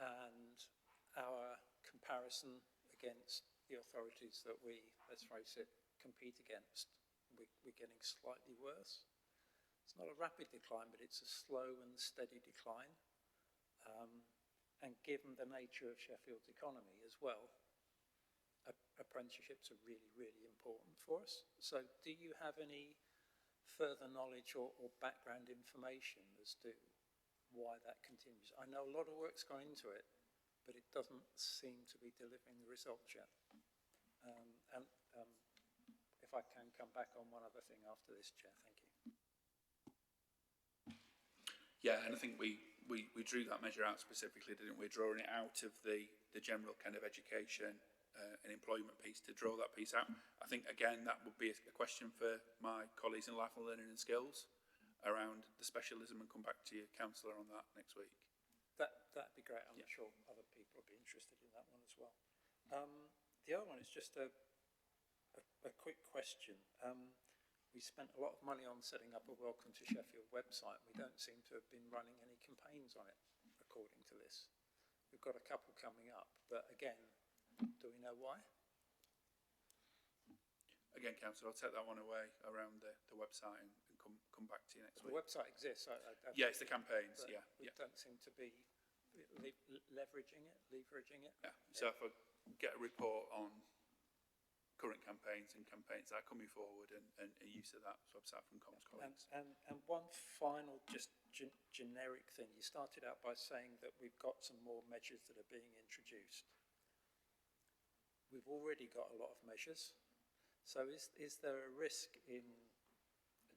and our comparison against the authorities that we, let's face it, compete against, we're getting slightly worse. It's not a rapid decline, but it's a slow and steady decline. And given the nature of Sheffield's economy as well, apprenticeships are really, really important for us. So do you have any further knowledge or background information as to why that continues? I know a lot of work's gone into it, but it doesn't seem to be delivering the results yet. If I can come back on one other thing after this, Chair, thank you. Yeah, and I think we drew that measure out specifically, didn't we? Drawing it out of the general kind of education and employment piece to draw that piece out. I think, again, that would be a question for my colleagues in lifelong learning and skills around the specialism, and come back to you, Councillor, on that next week. That'd be great. I'm sure other people will be interested in that one as well. The other one is just a quick question. We spent a lot of money on setting up a Welcome to Sheffield website. We don't seem to have been running any campaigns on it, according to this. We've got a couple coming up, but again, do we know why? Again, Councillor, I'll take that one away around the website and come back to you next week. The website exists. Yeah, it's the campaigns, yeah. We don't seem to be leveraging it. Yeah, so if I get a report on current campaigns and campaigns that are coming forward and use of that website from comms colleagues. And one final just generic thing. You started out by saying that we've got some more measures that are being introduced. We've already got a lot of measures. So is there a risk a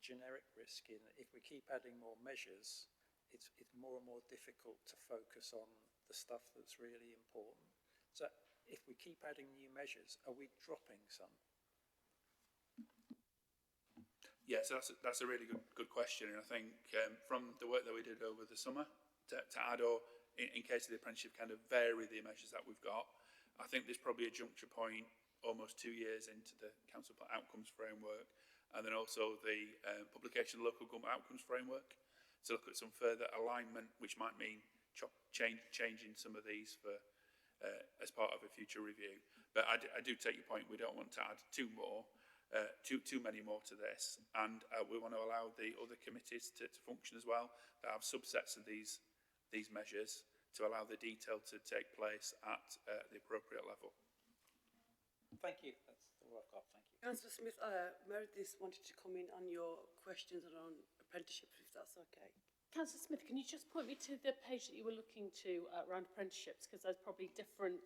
generic risk in, if we keep adding more measures, it's more and more difficult to focus on the stuff that's really important? So if we keep adding new measures, are we dropping some? Yeah, so that's a really good question. And I think from the work that we did over the summer to add, or in case of the apprenticeship, kind of vary the measures that we've got, I think there's probably a juncture point almost 2 years into the council outcomes framework, and then also the publication of the local government outcomes framework to look at some further alignment, which might mean changing some of these for as part of a future review. But I do take your point. We don't want to add too many more to this, and we want to allow the other committees to function as well, that have subsets of these measures, to allow the detail to take place at the appropriate level. Thank you. That's all I've got. Thank you. Councillor Smith, Meredith wanted to come in on your questions around apprenticeships, if that's okay. Councillor Smith, can you just point me to the page that you were looking to around apprenticeships, because there's probably different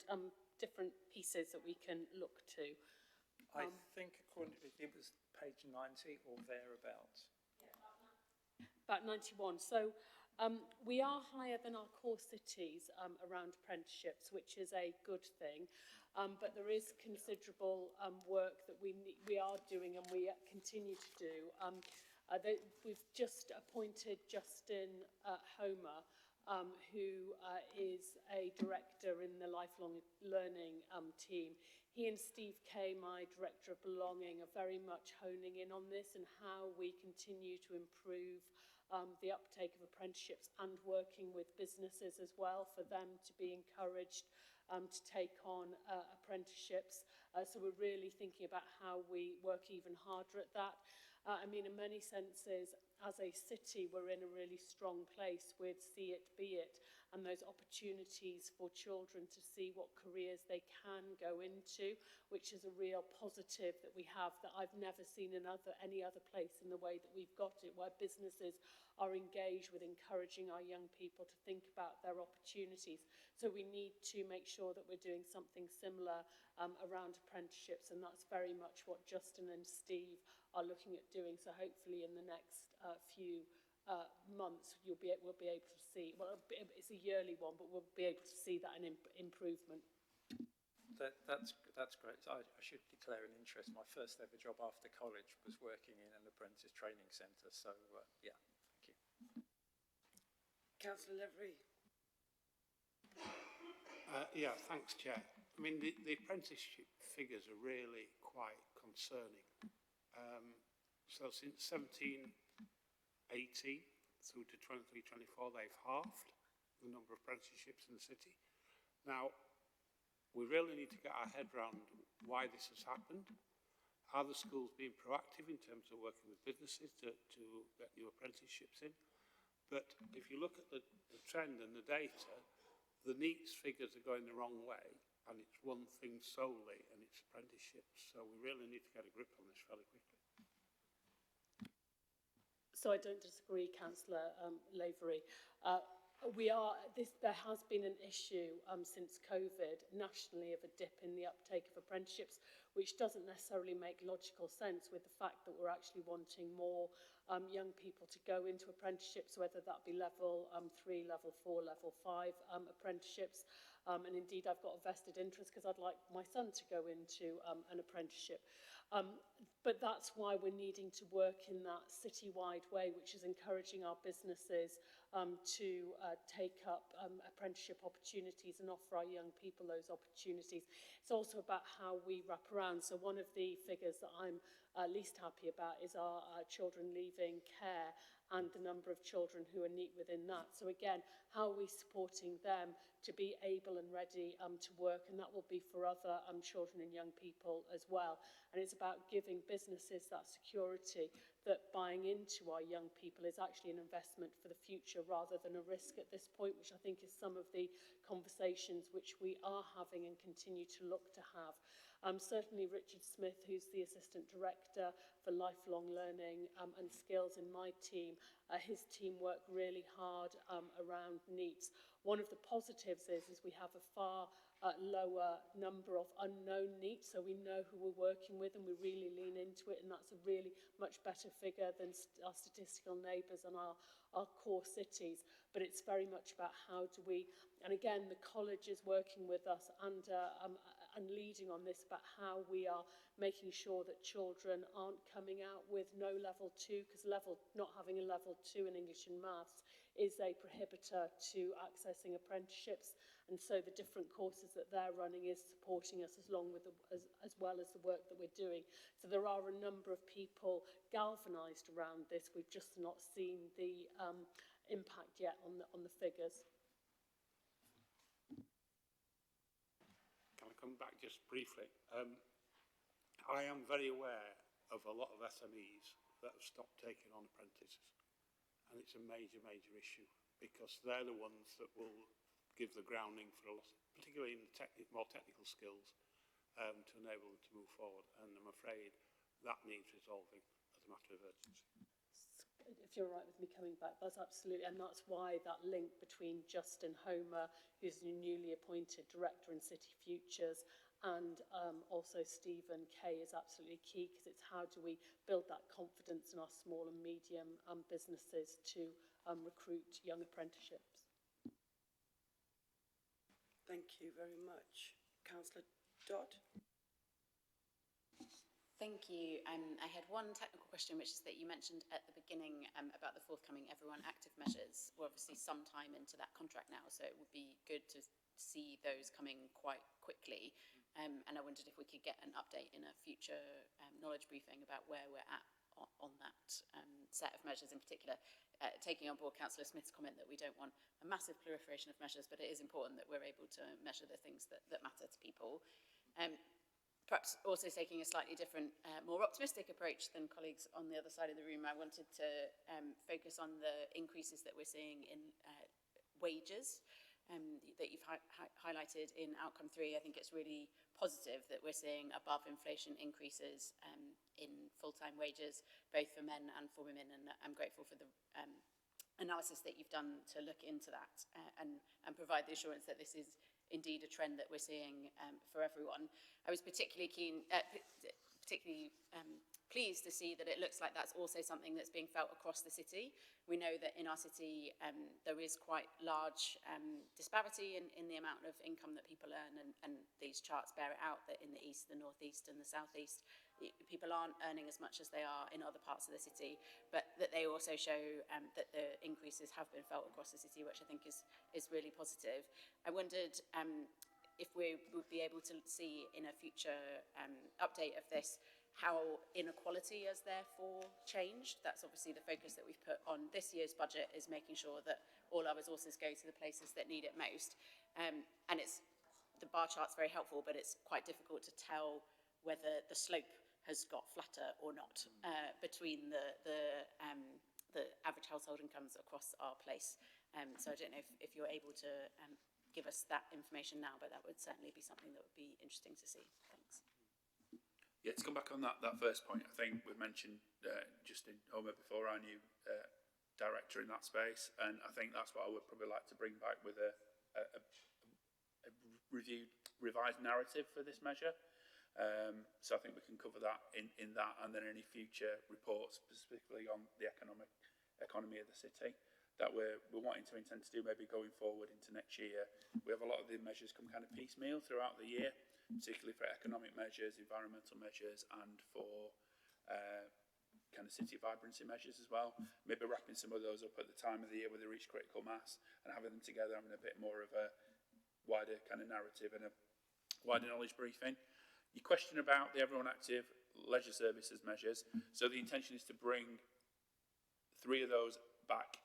pieces that we can look to. I think according to, it was page 90 or thereabouts. About 91. So we are higher than our core cities around apprenticeships, which is a good thing. But there is considerable work that we are doing and we continue to do. We've just appointed Justin Homer, who is a director in the lifelong learning team. He and Steve Kay, my director of belonging, are very much honing in on this and how we continue to improve the uptake of apprenticeships and working with businesses as well for them to be encouraged to take on apprenticeships. So we're really thinking about how we work even harder at that. I mean, in many senses, as a city, we're in a really strong place with See It, Be It, and those opportunities for children to see what careers they can go into, which is a real positive that we have that I've never seen in any other place in the way that we've got it, where businesses are engaged with encouraging our young people to think about their opportunities. So we need to make sure that we're doing something similar around apprenticeships, and that's very much what Justin and Steve are looking at doing. So hopefully in the next few months we'll be able to see, well, it's a yearly one, but we'll be able to see that improvement. That's great. I should declare an interest. My first ever job after college was working in an apprentice training centre. So yeah, thank you. Councillor Levery. Yeah, thanks, Chair. I mean, the apprenticeship figures are really quite concerning. So since 1780 through to 23-24, they've halved the number of apprenticeships in the city. Now, we really need to get our head around why this has happened. Are the schools being proactive in terms of working with businesses to get new apprenticeships in? But if you look at the trend and the data, the NEETs figures are going the wrong way, and it's one thing solely, and it's apprenticeships. So we really need to get a grip on this fairly quickly. So I don't disagree, Councillor Lavery. There has been an issue since COVID nationally of a dip in the uptake of apprenticeships, which doesn't necessarily make logical sense with the fact that we're actually wanting more young people to go into apprenticeships, whether that be level 3, level 4, level 5 apprenticeships. And indeed, I've got a vested interest because I'd like my son to go into an apprenticeship. But that's why we're needing to work in that citywide way, which is encouraging our businesses to take up apprenticeship opportunities and offer our young people those opportunities. It's also about how we wrap around. So one of the figures that I'm least happy about is our children leaving care and the number of children who are neat within that. So again, how are we supporting them to be able and ready to work? And that will be for other children and young people as well. And it's about giving businesses that security that buying into our young people is actually an investment for the future rather than a risk at this point, which I think is some of the conversations which we are having and continue to look to have. Certainly Richard Smith, who's the Assistant Director for Lifelong Learning and Skills in my team, his team work really hard around NEETs. One of the positives is we have a far lower number of unknown NEETs, so we know who we're working with and we really lean into it, and that's a really much better figure than our statistical neighbours and our core cities. But it's very much about how do we, and again the college is working with us and leading on this about how we are making sure that children aren't coming out with no level 2, because not having a level 2 in English and Maths is a prohibitor to accessing apprenticeships. And so the different courses that they're running is supporting us as well as the work that we're doing. So there are a number of people galvanised around this. We've just not seen the impact yet on the figures. Can I come back just briefly? I am very aware of a lot of SMEs that have stopped taking on apprentices. And it's a major, major issue because they're the ones that will give the grounding for a lot, particularly in the more technical skills, to enable them to move forward. And I'm afraid that needs resolving as a matter of urgency. If you're right with me coming back, that's absolutely, and that's why that link between Justin Homer, who's the newly appointed Director in City Futures, and also Stephen Kay is absolutely key, because it's how do we build that confidence in our small and medium businesses to recruit young apprenticeships. Thank you very much. Councillor Dodd. Thank you. I had one technical question, which is that you mentioned at the beginning about the forthcoming Everyone Active measures. We're obviously some time into that contract now, so it would be good to see those coming quite quickly. And I wondered if we could get an update in a future knowledge briefing about where we're at on that set of measures in particular, taking on board Councillor Smith's comment that we don't want a massive proliferation of measures, but it is important that we're able to measure the things that matter to people. Perhaps also taking a slightly different, more optimistic approach than colleagues on the other side of the room, I wanted to focus on the increases that we're seeing in wages that you've highlighted in outcome 3. I think it's really positive that we're seeing above inflation increases in full-time wages, both for men and for women, and I'm grateful for the analysis that you've done to look into that and provide the assurance that this is indeed a trend that we're seeing for everyone. I was particularly pleased to see that it looks like that's also something that's being felt across the city. We know that in our city there is quite large disparity in the amount of income that people earn, and these charts bear it out that in the east, the northeast and the southeast, people aren't earning as much as they are in other parts of the city, but that they also show that the increases have been felt across the city, which I think is really positive. I wondered if we would be able to see in a future update of this how inequality has therefore changed. That's obviously the focus that we've put on this year's budget, is making sure that all our resources go to the places that need it most. And the bar chart's very helpful, but it's quite difficult to tell whether the slope has got flatter or not between the average household incomes across our place. So I don't know if you're able to give us that information now, but that would certainly be something that would be interesting to see. Thanks. Yeah, to come back on that first point, I think we've mentioned Justin Homer before, our new director in that space, and I think that's what I would probably like to bring back with a revised narrative for this measure. So I think we can cover that in that, and then any future reports specifically on the economy of the city that we're wanting to intend to do maybe going forward into next year. We have a lot of the measures come kind of piecemeal throughout the year, particularly for economic measures, environmental measures, and for kind of city vibrancy measures as well. Maybe wrapping some of those up at the time of the year where they reach critical mass and having them together, having a bit more of a wider kind of narrative and a wider knowledge briefing. Your question about the Everyone Active leisure services measures. So the intention is to bring 3 of those back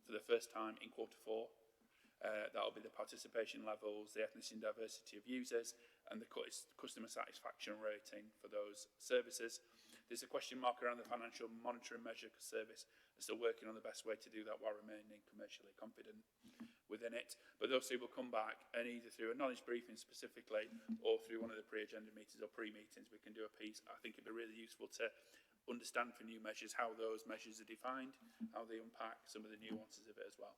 for the first time in Q4. That'll be the participation levels, the ethnicity and diversity of users, and the customer satisfaction rating for those services. There's a question mark around the financial monitoring measure service. They're still working on the best way to do that while remaining commercially confident within it. But those 2 will come back, and either through a knowledge briefing specifically or through one of the pre-agenda meetings or pre-meetings, we can do a piece. I think it'd be really useful to understand for new measures how those measures are defined, how they unpack some of the nuances of it as well.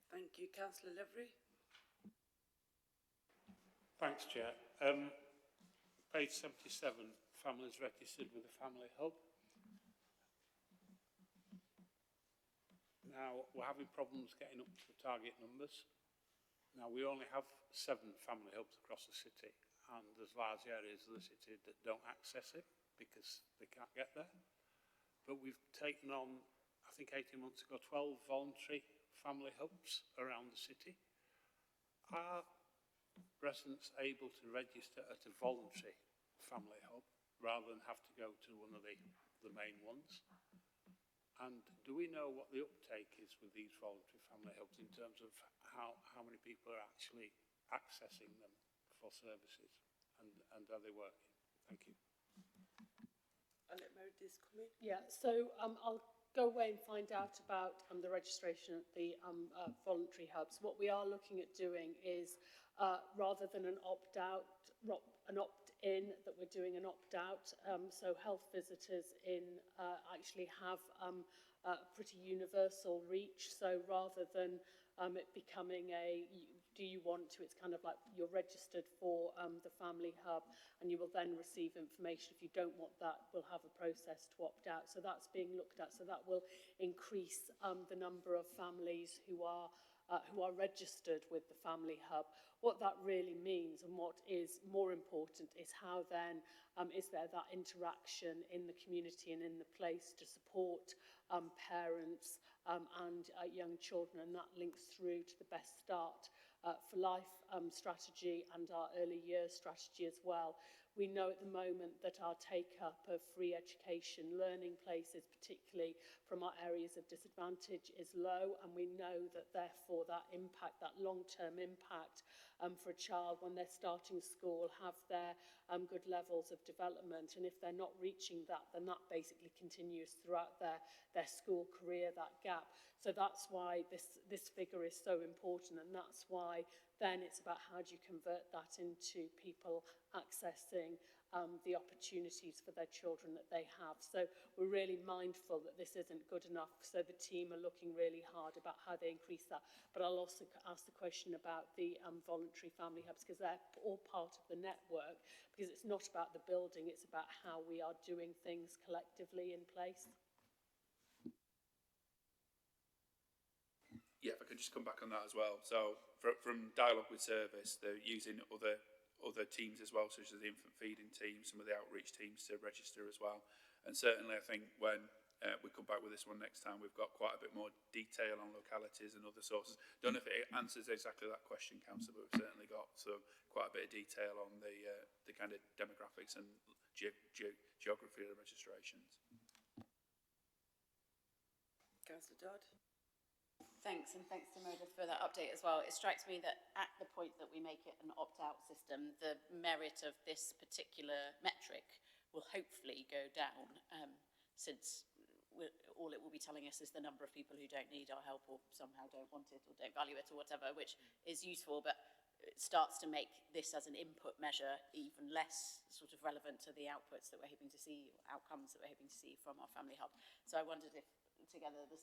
Thank you. Councillor Levery. Thanks, Chair. Page 77, families registered with a family hub. Now, we're having problems getting up to target numbers. Now, we only have 7 family hubs across the city, and there's large areas of the city that don't access it because they can't get there. But we've taken on, I think 18 months ago, 12 voluntary family hubs around the city. Are residents able to register at a voluntary family hub rather than have to go to one of the main ones? And do we know what the uptake is with these voluntary family hubs in terms of how many people are actually accessing them for services, and are they working? Thank you. I'll let Meredith come in. Yeah, so I'll go away and find out about the registration at the voluntary hubs. What we are looking at doing is, rather than an opt-out, an opt-in, that we're doing an opt-out. So health visitors actually have a pretty universal reach. So rather than it becoming do you want to, it's kind of like you're registered for the family hub and you will then receive information. If you don't want that, we'll have a process to opt out. So that's being looked at. So that will increase the number of families who are registered with the family hub. What that really means, and what is more important, is how then is there that interaction in the community and in the place to support parents and young children, and that links through to the Best Start for Life strategy and our early years strategy as well. We know at the moment that our take-up of free education learning places, particularly from our areas of disadvantage, is low, and we know that therefore that impact, that long-term impact for a child when they're starting school, have their good levels of development, and if they're not reaching that, then that basically continues throughout their school career, that gap. So that's why this figure is so important, and that's why then it's about how do you convert that into people accessing the opportunities for their children that they have. So we're really mindful that this isn't good enough, so the team are looking really hard about how they increase that. But I'll also ask the question about the voluntary family hubs, because they're all part of the network, because it's not about the building, it's about how we are doing things collectively in place. Yeah, if I could just come back on that as well. So from dialogue with service, they're using other teams as well, such as the infant feeding team, some of the outreach teams to register as well. And certainly I think when we come back with this one next time, we've got quite a bit more detail on localities and other sources. Don't know if it answers exactly that question, Councillor, but we've certainly got quite a bit of detail on the kind of demographics and geography of the registrations. Councillor Dodd. Thanks, and thanks to Meredith for that update as well. It strikes me that at the point that we make it an opt-out system, the merit of this particular metric will hopefully go down, since all it will be telling us is the number of people who don't need our help or somehow don't want it or don't value it or whatever, which is useful, but it starts to make this as an input measure even less sort of relevant to the outputs that we're hoping to see, or outcomes that we're hoping to see from our family hub. So I wondered if together the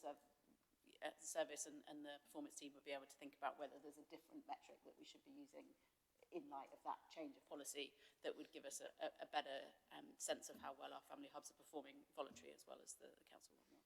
service and the performance team would be able to think about whether there's a different metric that we should be using in light of that change of policy that would give us a better sense of how well our family hubs are performing voluntary as well as the council ones.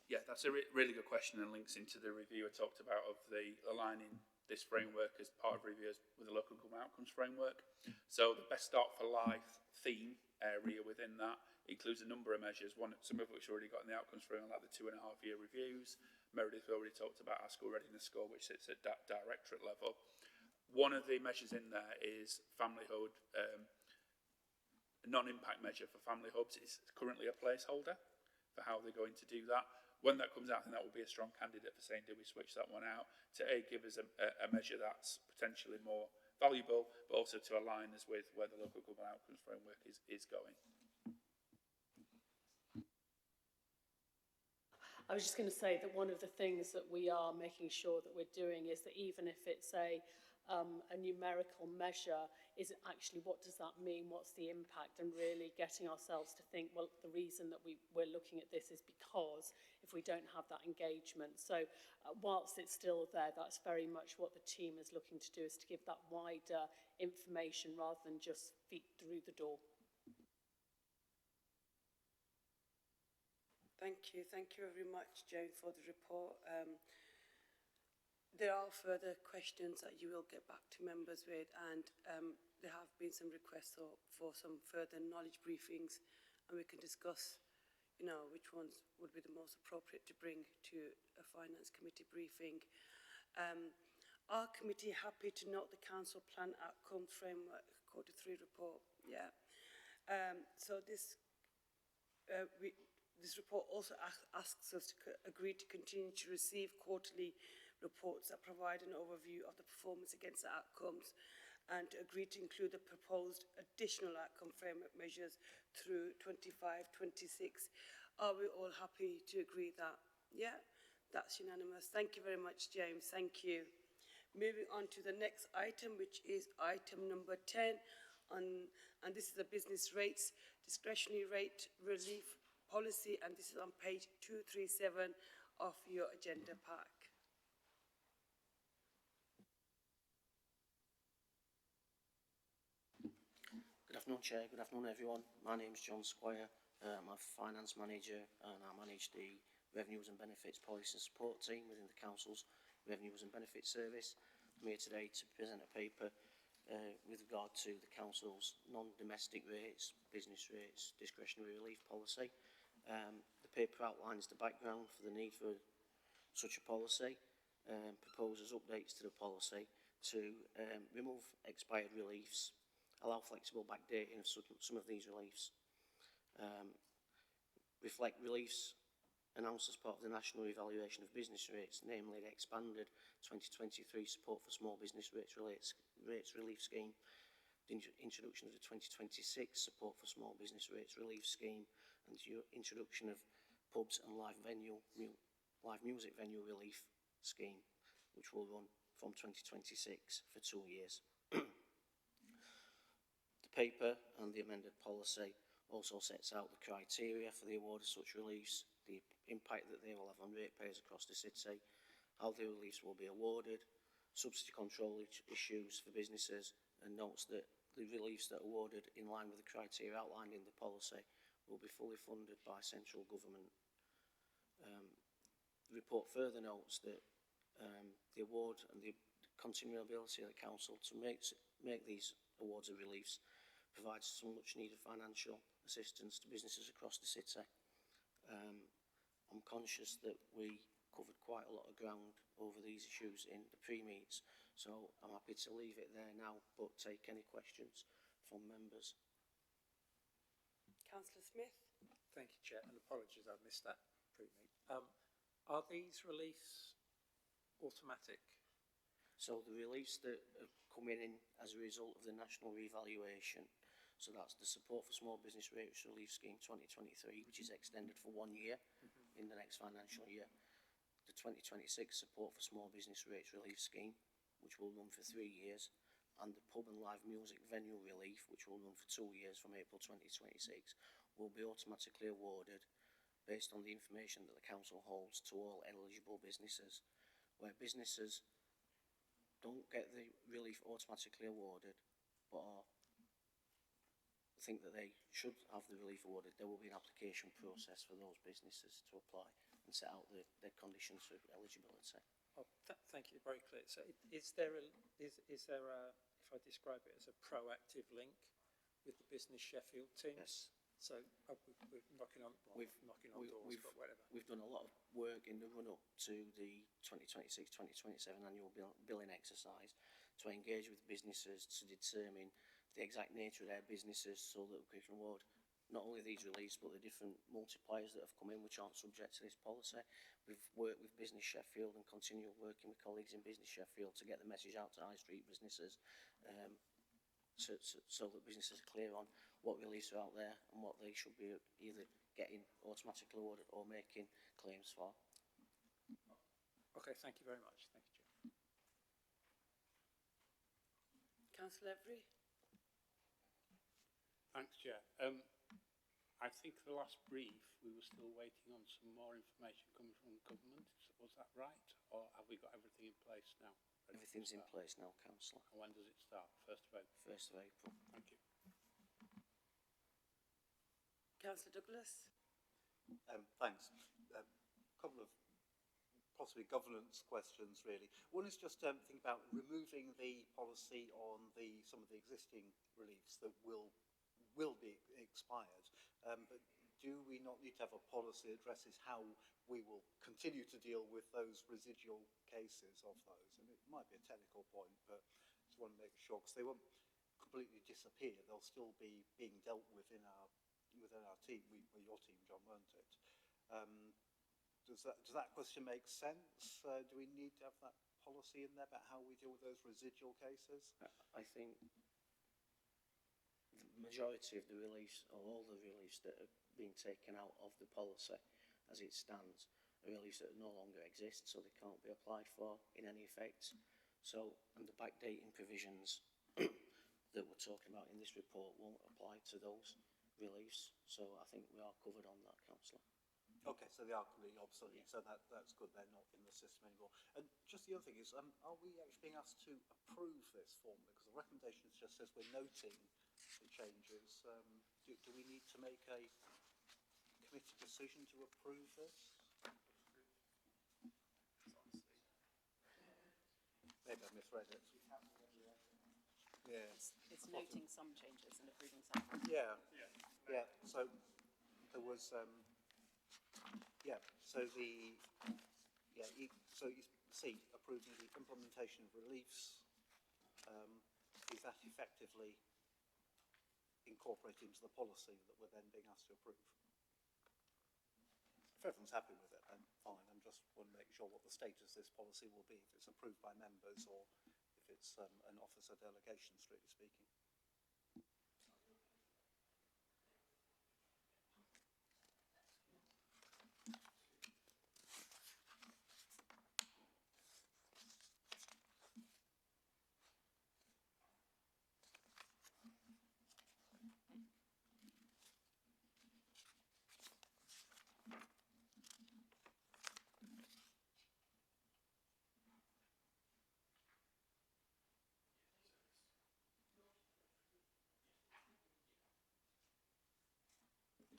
Yeah, that's a really good question, and links into the review I talked about of the aligning this framework as part of reviews with the local government outcomes framework. So the Best Start for Life theme area within that includes a number of measures, some of which already got in the outcomes framework, like the 2.5-year reviews. Meredith already talked about our school readiness score, which sits at directorate level. One of the measures in there is family hub, non-impact measure for family hubs. It's currently a placeholder for how they're going to do that. When that comes out, I think that will be a strong candidate for saying, do we switch that one out to give us a measure that's potentially more valuable, but also to align us with where the local government outcomes framework is going. I was just going to say that one of the things that we are making sure that we're doing is that even if it's a numerical measure, is actually what does that mean, what's the impact, and really getting ourselves to think, well, the reason that we're looking at this is because if we don't have that engagement. So whilst it's still there, that's very much what the team is looking to do, is to give that wider information rather than just feet through the door. Thank you very much, Joan, for the report. There are further questions that you will get back to members with, and there have been some requests for some further knowledge briefings, and we can discuss which ones would be the most appropriate to bring to a finance committee briefing. Our committee happy to note the council plan outcome framework quarter 3 report. Yeah. So this report also asks us to agree to continue to receive quarterly reports that provide an overview of the performance against the outcomes, and to agree to include the proposed additional outcome framework measures through 25-26. Are we all happy to agree that? Yeah, that's unanimous. Thank you very much, James. Thank you. Moving on to the next item, which is item number 10, and this is the business rates, discretionary rate relief policy, and this is on page 237 of your agenda pack. Good afternoon, Chair. Good afternoon, everyone. My name is John Squire. I'm a finance manager, and I manage the Revenues and Benefits Policy and Support team within the Council's Revenues and Benefits Service. I'm here today to present a paper with regard to the Council's non-domestic rates, business rates, discretionary relief policy. The paper outlines the background for the need for such a policy, proposes updates to the policy to remove expired reliefs, allow flexible backdating of some of these reliefs, reflect reliefs announced as part of the National Evaluation of Business Rates, namely the expanded 2023 Support for Small Business Rates Relief Scheme, the introduction of the 2026 Support for Small Business Rates Relief Scheme, and the introduction of pubs and live music venue relief scheme, which will run from 2026 for 2 years. The paper and the amended policy also sets out the criteria for the award of such reliefs, the impact that they will have on ratepayers across the city, how the reliefs will be awarded, subsidy control issues for businesses, and notes that the reliefs that are awarded in line with the criteria outlined in the policy will be fully funded by central government. The report further notes that the award and the continuability of the council to make these awards of reliefs provides some much needed financial assistance to businesses across the city. I'm conscious that we covered quite a lot of ground over these issues in the pre-meets, so I'm happy to leave it there now, but take any questions from members. Councillor Smith. Thank you, Chair, and apologies I missed that pre-meet. Are these reliefs automatic? So the reliefs that are coming in as a result of the national revaluation, so that's the Support for Small Business Rates Relief Scheme 2023, which is extended for 1 year in the next financial year. The 2026 Support for Small Business Rates Relief Scheme, which will run for 3 years, and the Pub and Live Music Venue Relief, which will run for 2 years from April 2026, will be automatically awarded based on the information that the Council holds to all eligible businesses. Where businesses don't get the relief automatically awarded, but think that they should have the relief awarded, there will be an application process for those businesses to apply and set out their conditions for eligibility. Oh, thank you, very clear. So is there a, if I describe it as a proactive link with the Business Sheffield teams? Yes. So we're knocking on doors, but whatever. We've done a lot of work in the run-up to the 2026-2027 annual billing exercise to engage with businesses to determine the exact nature of their businesses so that we can award not only these reliefs but the different multipliers that have come in which aren't subject to this policy. We've worked with Business Sheffield and continue working with colleagues in Business Sheffield to get the message out to high street businesses so that businesses are clear on what reliefs are out there and what they should be either getting automatically awarded or making claims for. Okay, thank you very much. Thank you, Chair. Councillor Every. Thanks, Chair. I think the last brief we were still waiting on some more information coming from government. Was that right? Or have we got everything in place now? Everything's in place now, Councillor. And when does it start? 1st of April? 1st of April. Thank you. Councillor Douglas. Thanks. A couple of possibly governance questions, really. One is just think about removing the policy on some of the existing reliefs that will be expired. But do we not need to have a policy that addresses how we will continue to deal with those residual cases of those? And it might be a technical point, but just want to make sure, because they won't completely disappear. They'll still be being dealt with within our team, your team, John, weren't it? Does that question make sense? Do we need to have that policy in there about how we deal with those residual cases? I think the majority of the reliefs, or all the reliefs that are being taken out of the policy as it stands, are reliefs that no longer exist, so they can't be applied for in any effect. So, and the backdating provisions that we're talking about in this report won't apply to those reliefs. So I think we are covered on that, Councillor. Okay, so they are completely obsolete, so that's good, they're not in the system anymore. And just the other thing is, are we actually being asked to approve this form? Because the recommendation just says we're noting the changes. Do we need to make a committee decision to approve this? Maybe I misread it. Yeah. It's noting some changes and approving some. Yeah. Yeah. So there was, so you see, approving the implementation of reliefs, is that effectively incorporated into the policy that we're then being asked to approve? If everyone's happy with it, then fine. I'm just want to make sure what the status of this policy will be, if it's approved by members or if it's an officer delegation, strictly speaking.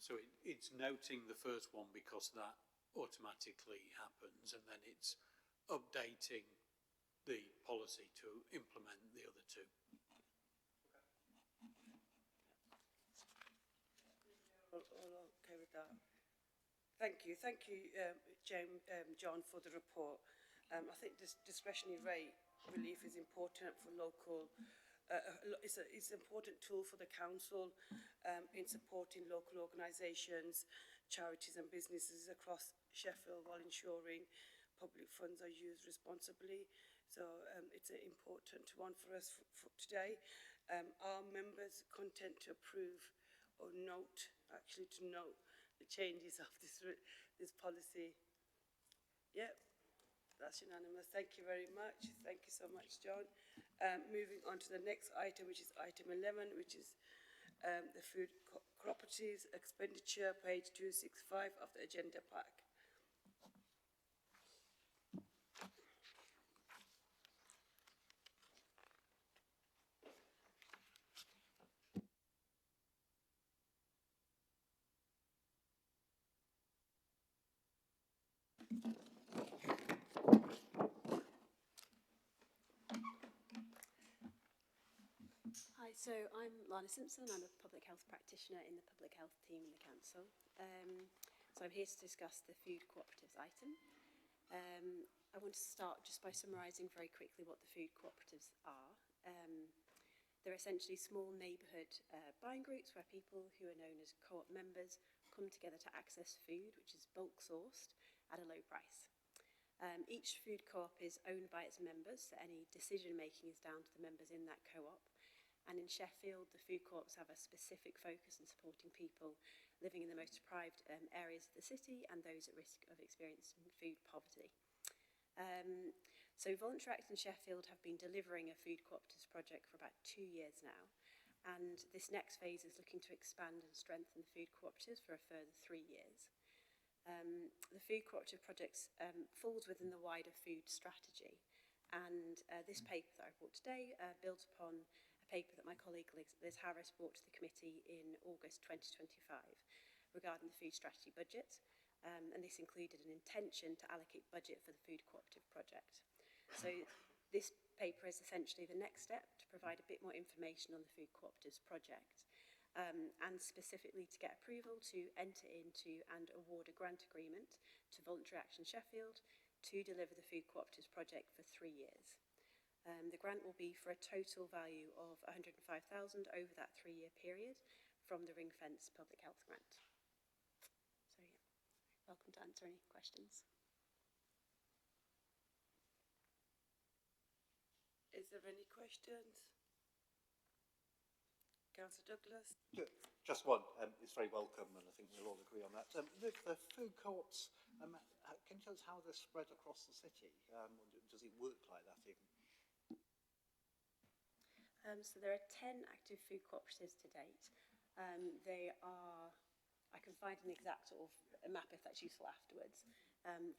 So it's noting the first one because that automatically happens, and then it's updating the policy to implement the other two. All okay with that? Thank you, John, for the report. I think this discretionary rate relief is important for local. It's an important tool for the council in supporting local organisations, charities and businesses across Sheffield while ensuring public funds are used responsibly. So it's an important one for us for today. Are members content to approve or note the changes of this policy? Yep. That's unanimous. Thank you very much. Thank you so much, John. Moving on to the next item, which is item 11, which is the food cooperatives expenditure, page 265 of the agenda pack. Hi, so I'm Lana Simpson. I'm a public health practitioner in the public health team in the council. So I'm here to discuss the food cooperatives item. I want to start just by summarising very quickly what the food cooperatives are. They're essentially small neighbourhood buying groups where people who are known as co-op members come together to access food, which is bulk sourced at a low price. Each food co-op is owned by its members, so any decision making is down to the members in that co-op. And in Sheffield, the food co-ops have a specific focus on supporting people living in the most deprived areas of the city and those at risk of experiencing food poverty. So Voluntary Act in Sheffield have been delivering a food cooperatives project for about 2 years now. And this next phase is looking to expand and strengthen the food cooperatives for a further 3 years. The food cooperative projects falls within the wider food strategy. And this paper that I brought today builds upon a paper that my colleague Liz Harris brought to the committee in August 2025 regarding the food strategy budget. And this included an intention to allocate budget for the food cooperative project. So this paper is essentially the next step to provide a bit more information on the food cooperatives project. and specifically to get approval to enter into and award a grant agreement to Voluntary Action Sheffield to deliver the Food Cooperatives project for 3 years. The grant will be for a total value of 105,000 over that 3-year period from the Ring Fence Public Health Grant. So yeah, welcome to answer any questions. Is there any questions? Councillor Douglas? Just one. It's very welcome, and I think we'll all agree on that. The food co-ops, can you tell us how they're spread across the city? Does it work like that even? So there are 10 active food cooperatives to date. They are, I can find an exact sort of a map if that's useful afterwards.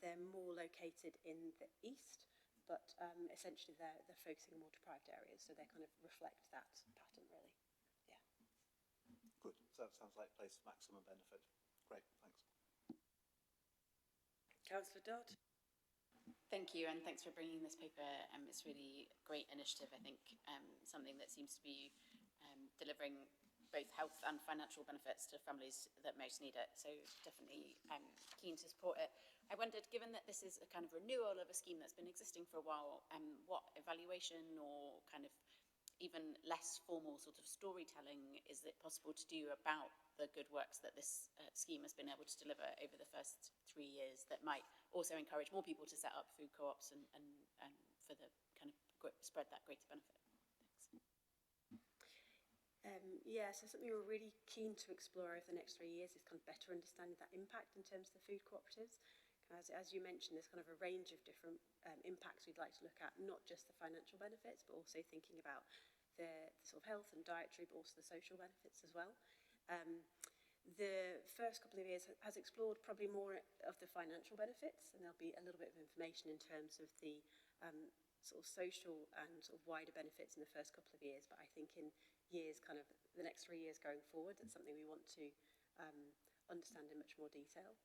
They're more located in the east, but essentially they're focusing on more deprived areas, so they kind of reflect that pattern really. Yeah. Good. So that sounds like a place of maximum benefit. Great, thanks. Councillor Dodd? Thank you, and thanks for bringing this paper. It's really a great initiative, I think, something that seems to be delivering both health and financial benefits to families that most need it. So definitely keen to support it. I wondered, given that this is a kind of renewal of a scheme that's been existing for a while, what evaluation or kind of even less formal sort of storytelling is it possible to do about the good works that this scheme has been able to deliver over the first 3 years that might also encourage more people to set up food co-ops and for the kind of spread that greater benefit? Thanks. Yeah, so something we're really keen to explore over the next 3 years is kind of better understanding that impact in terms of the food cooperatives. As you mentioned, there's kind of a range of different impacts we'd like to look at, not just the financial benefits, but also thinking about the sort of health and dietary, but also the social benefits as well. The first couple of years has explored probably more of the financial benefits, and there'll be a little bit of information in terms of the sort of social and sort of wider benefits in the first couple of years. But I think in years, kind of the next 3 years going forward, that's something we want to understand in much more detail.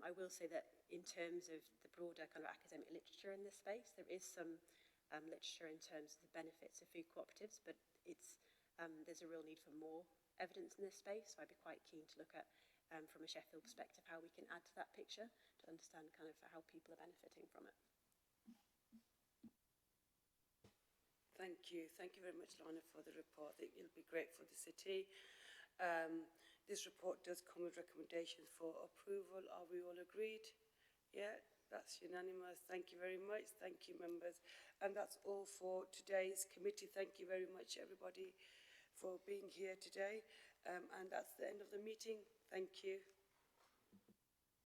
I will say that in terms of the broader kind of academic literature in this space, there is some literature in terms of the benefits of food cooperatives, but there's a real need for more evidence in this space. So I'd be quite keen to look at, from a Sheffield perspective, how we can add to that picture to understand kind of how people are benefiting from it. Thank you. Thank you very much, Lana, for the report. I think it'll be great for the city. This report does come with recommendations for approval. Are we all agreed? Yeah, that's unanimous. Thank you very much. Thank you, members. And that's all for today's committee. Thank you very much, everybody, for being here today. And that's the end of the meeting. Thank you.